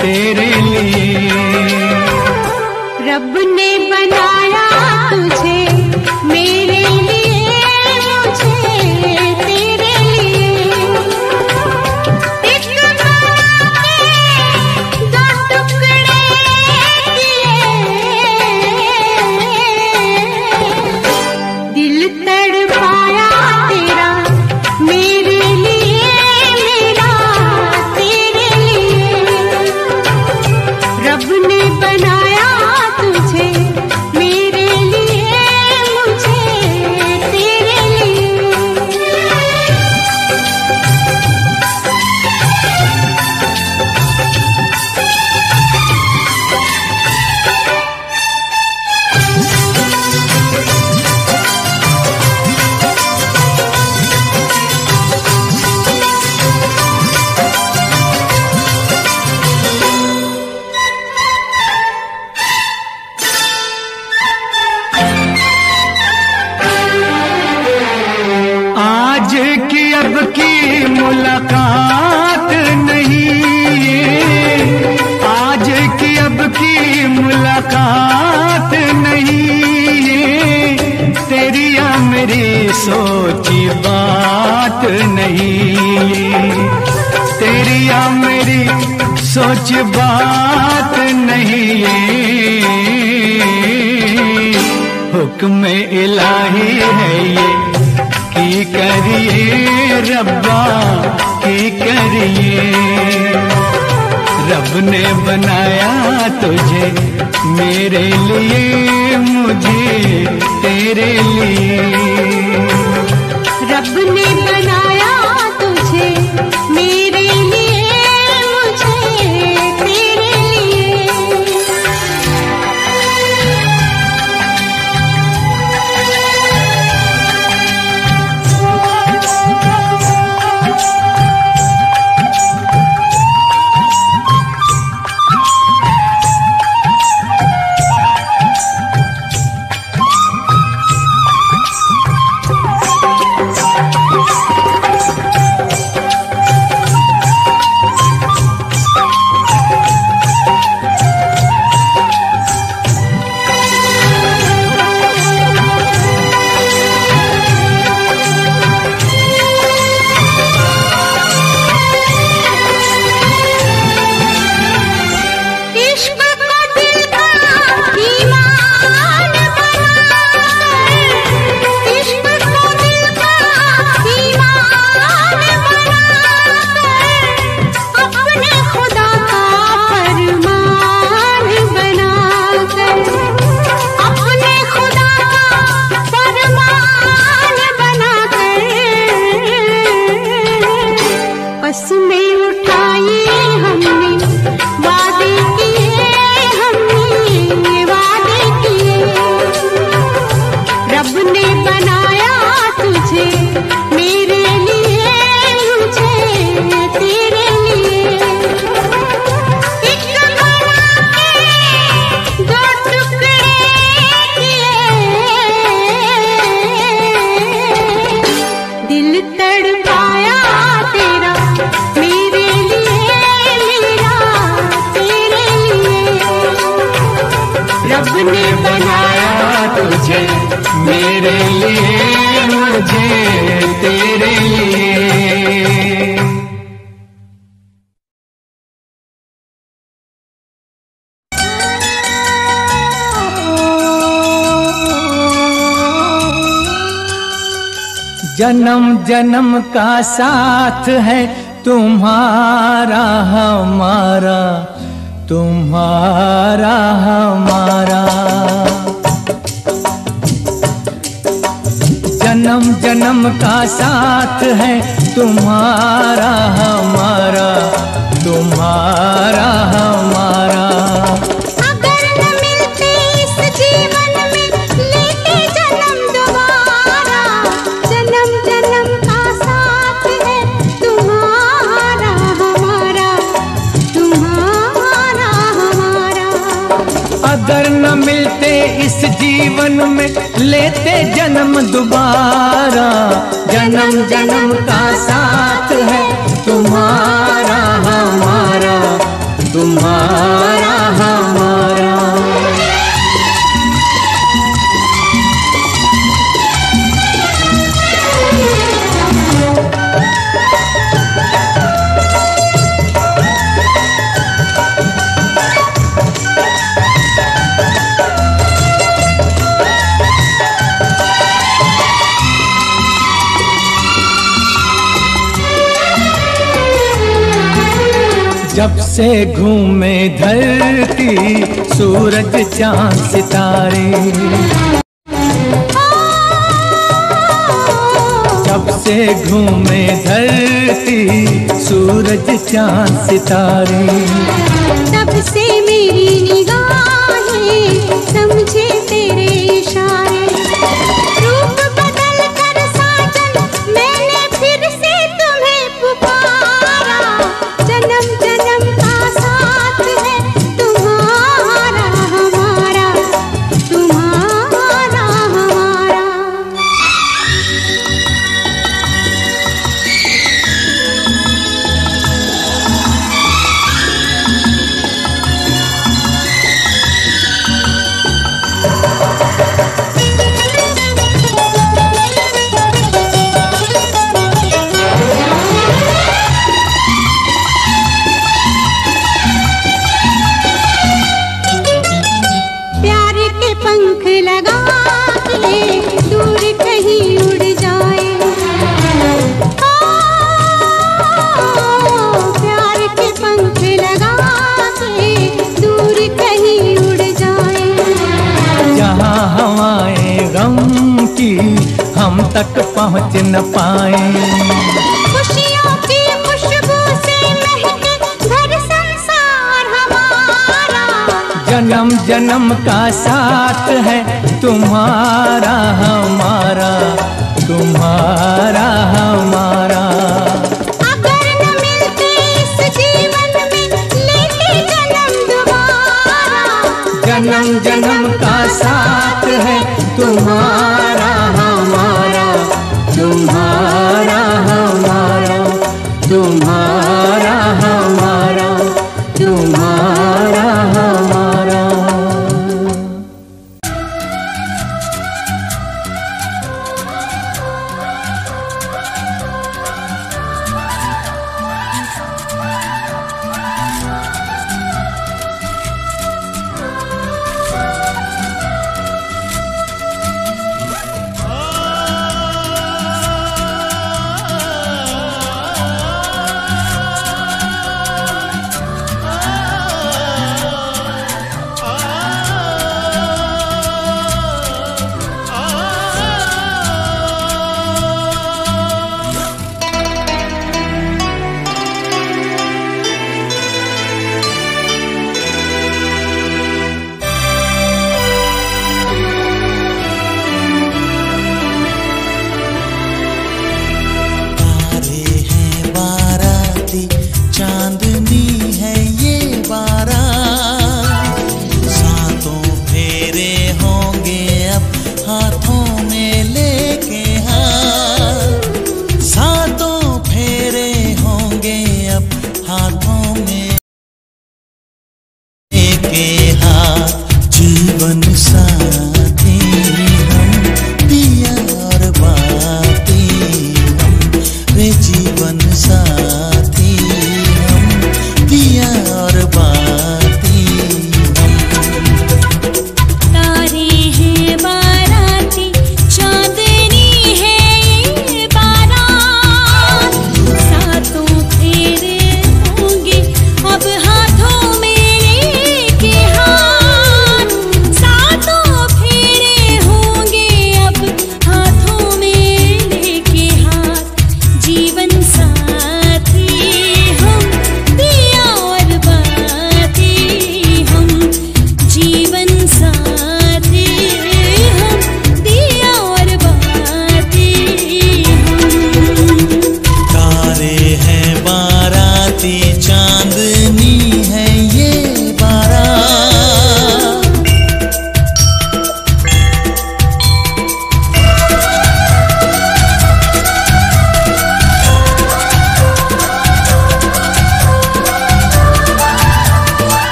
Speaker 7: तेरे लिए।
Speaker 1: रब ने बनाया तुझे मेरे लिए, मुझे तेरे लिए। एक बना के दो टुकड़े किए, दिल तड़पाया तेरा मेरे लिए, मेरा तेरे लिए। रब ने बनाया तुझे मेरे लिए, मुझे तेरे लिए।
Speaker 7: आज की अब की मुलाकात नहीं, आज की अब की मुलाकात नहीं, तेरी या मेरी सोची बात नहीं, तेरी या मेरी सोच बात नहीं। हुक्म इलाही है ये की करिए रब्बा, की करिए। रब ने बनाया तुझे मेरे लिए, मुझे तेरे लिए।
Speaker 1: रब ने बनाया तुझे मेरे लिए, मुझे तेरे लिए।
Speaker 7: मेरे लिए मुझे तेरे लिए।
Speaker 3: जन्म जन्म का साथ है तुम्हारा हमारा, तुम्हारा हमारा।
Speaker 7: जन्म जन्म का साथ है तुम्हारा हमारा, तुम्हारा हमारा।
Speaker 1: अगर न मिलते इस जीवन में लेते जन्म दोबारा, जन्म जन्म का साथ है तुम्हारा हमारा, तुम्हारा हमारा।
Speaker 7: अगर न मिलते इस जीवन में लेते जन्म दोबारा, जन्म जन्म का साथ है तुम्हारा हमारा, तुम्हारा हमारा। जब से घूमे धरती सूरज चांद सितारे, जब से घूमे धरती सूरज चांद सितारे,
Speaker 1: तब से मेरी निगाहें समझे तेरे इशारे। रूप बदल कर साजन मैंने फिर से तुम्हें पुकारा, जन्म जन्म का साथ है तुम्हारा हमारा, तुम्हारा हमारा। प्यार के पंख लगा के दूर कहीं उड़ जाए, प्यार के पंख लगा के दूर कहीं उड़ जाए।
Speaker 7: जहाँ हवाएं गम की हम तक पहुँच न पाए,
Speaker 1: खुशियों की खुशबू से महके घर संसार हमारा,
Speaker 7: जन्म जन्म का साथ है तुम्हारा हमारा, तुम्हारा हमारा।
Speaker 1: अगर न मिलते इस जीवन में लेते जन्म दोबारा,
Speaker 7: जन्म जन्म का साथ है तुम्हारा हमारा, तुम्हारा हमारा, तुम्हारा हमारा, तुम्हारा हमारा।
Speaker 9: चांदनी है ये बारात, सातों फेरे होंगे अब हाथों में लेके हाथ, सातों फेरे होंगे अब हाथों में लेके हाथ। जीवन साथी हम पिया और बाती हम रे, जीवन साथी हम पिया और बाती हम।
Speaker 1: तारे हैं बाराती चांदनी है ये बारात, सातों फेरे होंगे अब हाथों में लेके हाथ, सातों फेरे होंगे अब हाथों में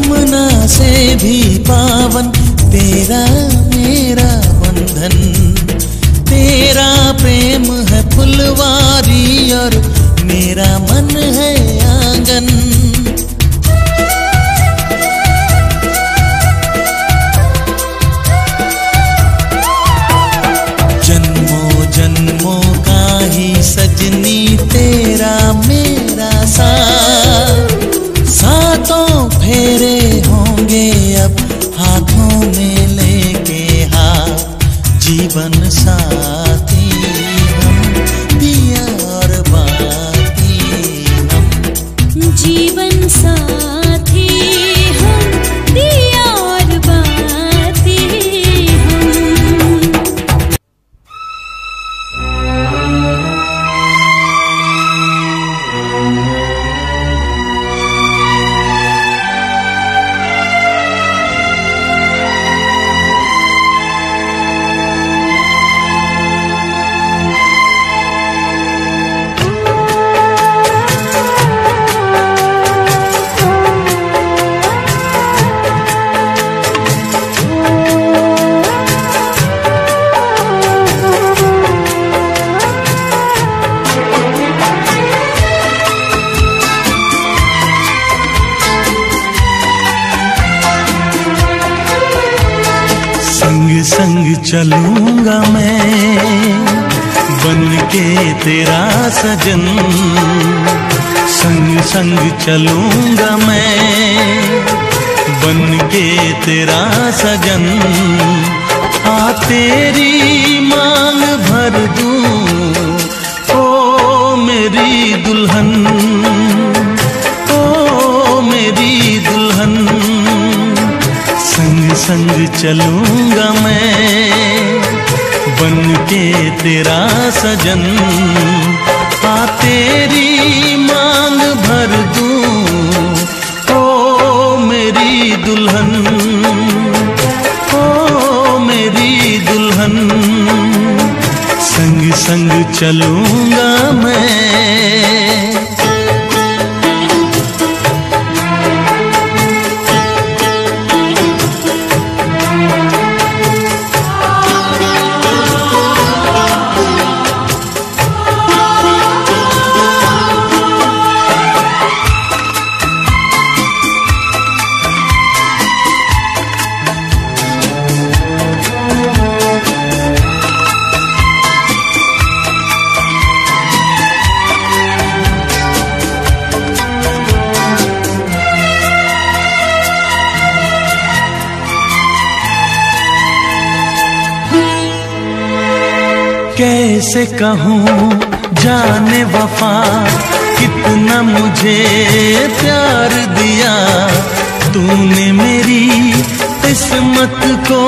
Speaker 9: यमुना से भी पावन तेरा मेरा बंधन। तेरा प्रेम है फुलवारी और मेरा मन है आंगन। जन्मों जन्मों का ही सजनी तेरा मेरा साथ। सातों फेरे होंगे अब हाथों में लेके हाथ। जीवन साथी हम दिया और बाती हम।
Speaker 1: जीवन साथी हम दिया और बाती हम।
Speaker 9: संग संग चलूंगा मैं बन के तेरा सजन। संग संग चलूंगा मैं बन के तेरा सजन। आ तेरी मांग भर दूं ओ मेरी दुल्हन। ओ मेरी दुल्हन। संग संग चलूंगा मैं बन के तेरा सजन। आ तेरी मांग भर दूं ओ मेरी दुल्हन। ओ मेरी दुल्हन। संग संग चलूंगा मैं। कैसे कहूँ जाने वफा कितना मुझे प्यार दिया। तूने मेरी किस्मत को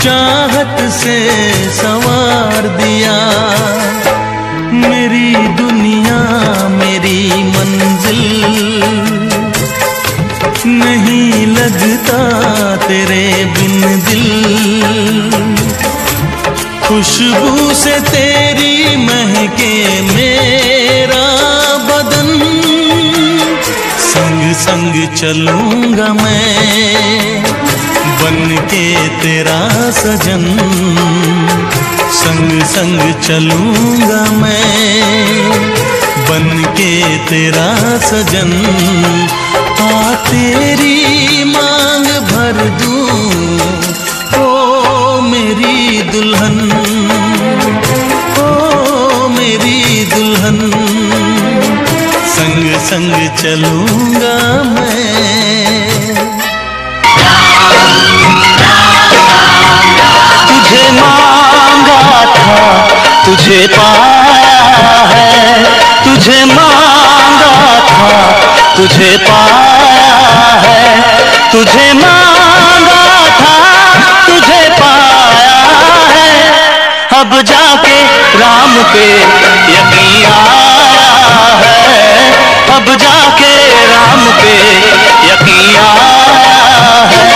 Speaker 9: चाहत से संवार दिया। मेरी दुनिया मेरी मंजिल नहीं लगता तेरे बिन दिल। खुशबू से तेरी महके मेरा बदन। संग संग चलूंगा मैं बन के तेरा सजन। संग संग चलूंगा मैं बन के तेरा सजन। आ तेरी मांग भर दूं ओ मेरी दुल्हन। ओ मेरी दुल्हन। संग संग चलूंगा मैं।
Speaker 5: तुझे मांगा था तुझे पाया है। तुझे मांगा था तुझे पाया है। तुझे मांगा था तुझे पाया है। अब जाके राम पे यकीन आया है। अब जाके राम पे यकीन आया है।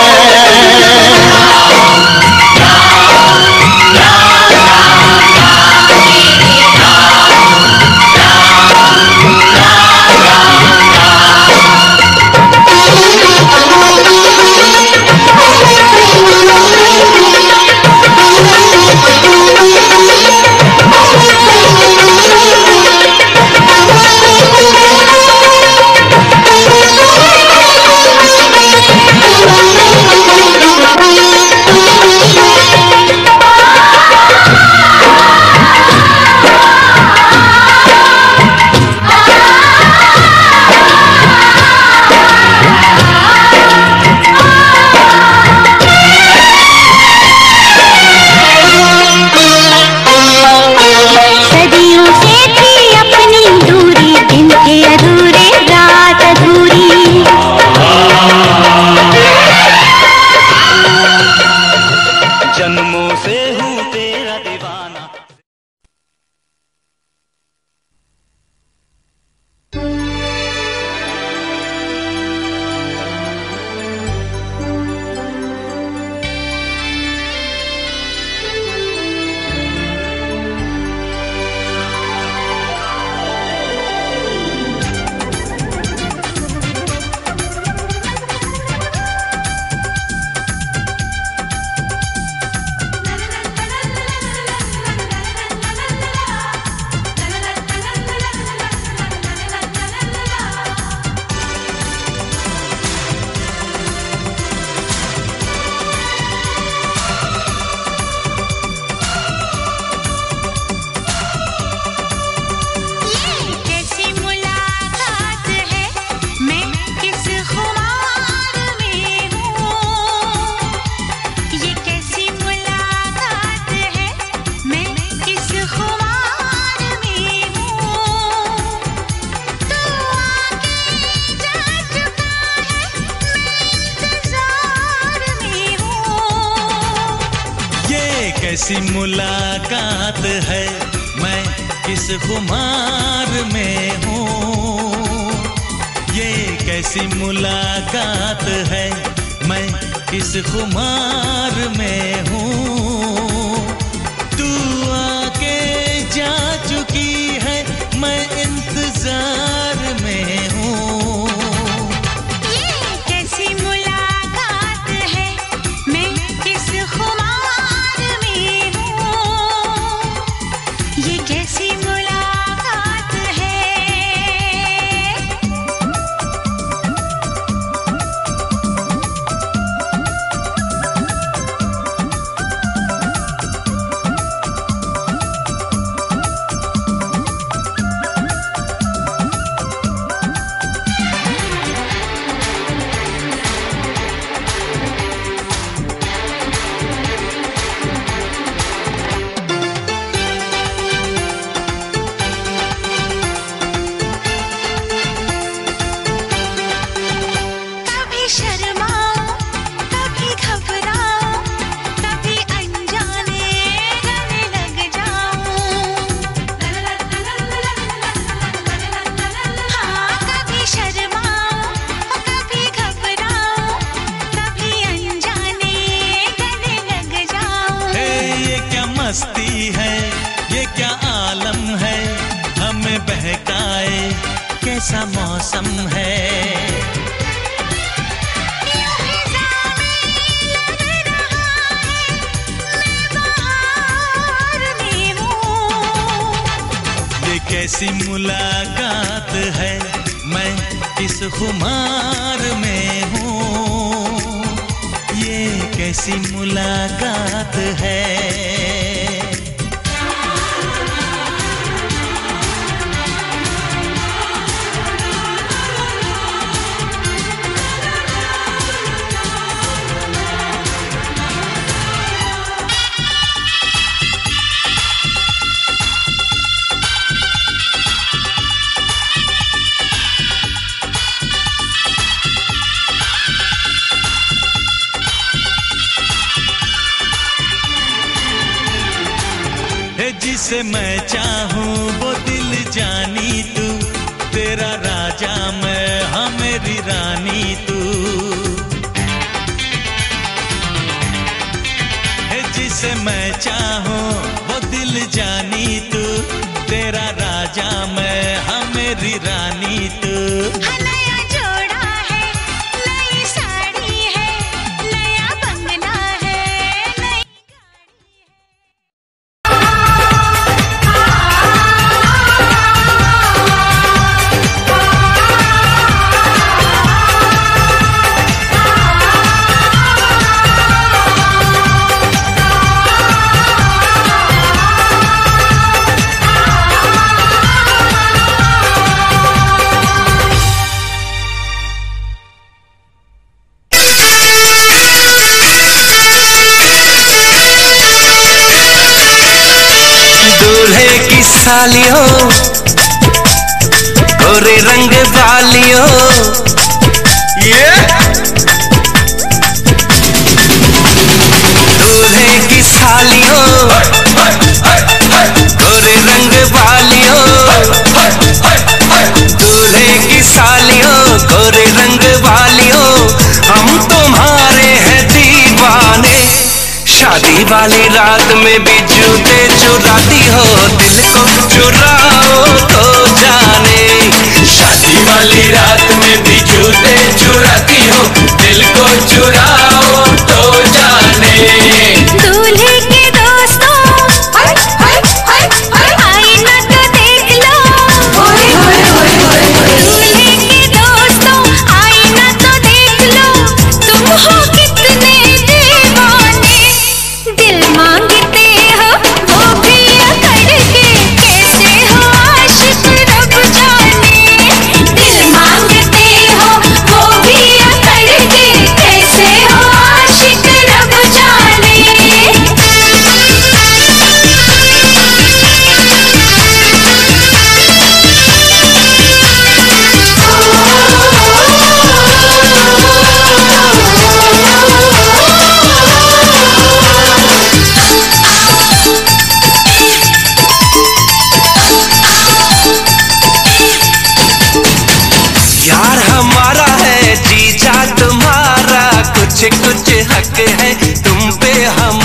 Speaker 9: कैसी मुलाकात है, मैं किस खुमार में हूँ। ये कैसी मुलाकात है, मैं किस खुमार में हूँ। तू आके जा चुकी है, मैं इंतजार में हूँ।
Speaker 1: ये कैसी मुलाकात है, मैं किस खुमार में हूँ। ये कैसी मुलाकात है। कभी शर्माओ, कभी घबराओ, कभी अनजाने गले लग जाऊं। हाँ, कभी शर्माओ, कभी घबराओ, कभी अनजाने गले लग जाऊं।
Speaker 9: हे ये क्या मस्ती है, ये क्या आलम है, हमें बहकाए कैसा मौसम है।
Speaker 1: यूं फिजा में लग रहा है, मैं बहार में हूँ।
Speaker 9: ये कैसी मुलाकात है, मैं किस खुमार में हूँ। ये कैसी मुलाकात है। है जिसे मैं चाहूं वो दिल जानी तू, तेरा राजा मैं, हाँ मेरी रानी तू। है जिसे मैं चाहूं वो दिल जानी तू, तेरा राजा मैं, हाँ मेरी रानी तू।
Speaker 1: नया जोड़ा है, नई साड़ी है, नया बंगला है, नई
Speaker 3: दूल्हे की सालियों, गोरे रंग वालियों, दूल्हे की सालियों, गोरे रंग वालियों, दूल्हे की सालियों, गोरे रंग वालियों, हम तुम्हारे हैं दीवाने। शादी वाली रात में भी जूते चुराती हो, दिल को चुराओ तो जाने। शादी वाली रात में भी जूते चुराती हो, दिल को चुराओ तो जाने।
Speaker 1: दूल्हे के दोस्तों, आईना तो देख लो। दूल्हे के दोस्तों, आईना तो देख लो। तुम हो कितने दीवाने, दिल मांगते हो वो भी अकड़ के, कैसे हो आशिक रब जाने। दिल मांगते हो वो भी अकड़ के, कैसे हो
Speaker 3: कुछ कुछ हक है तुम पे हम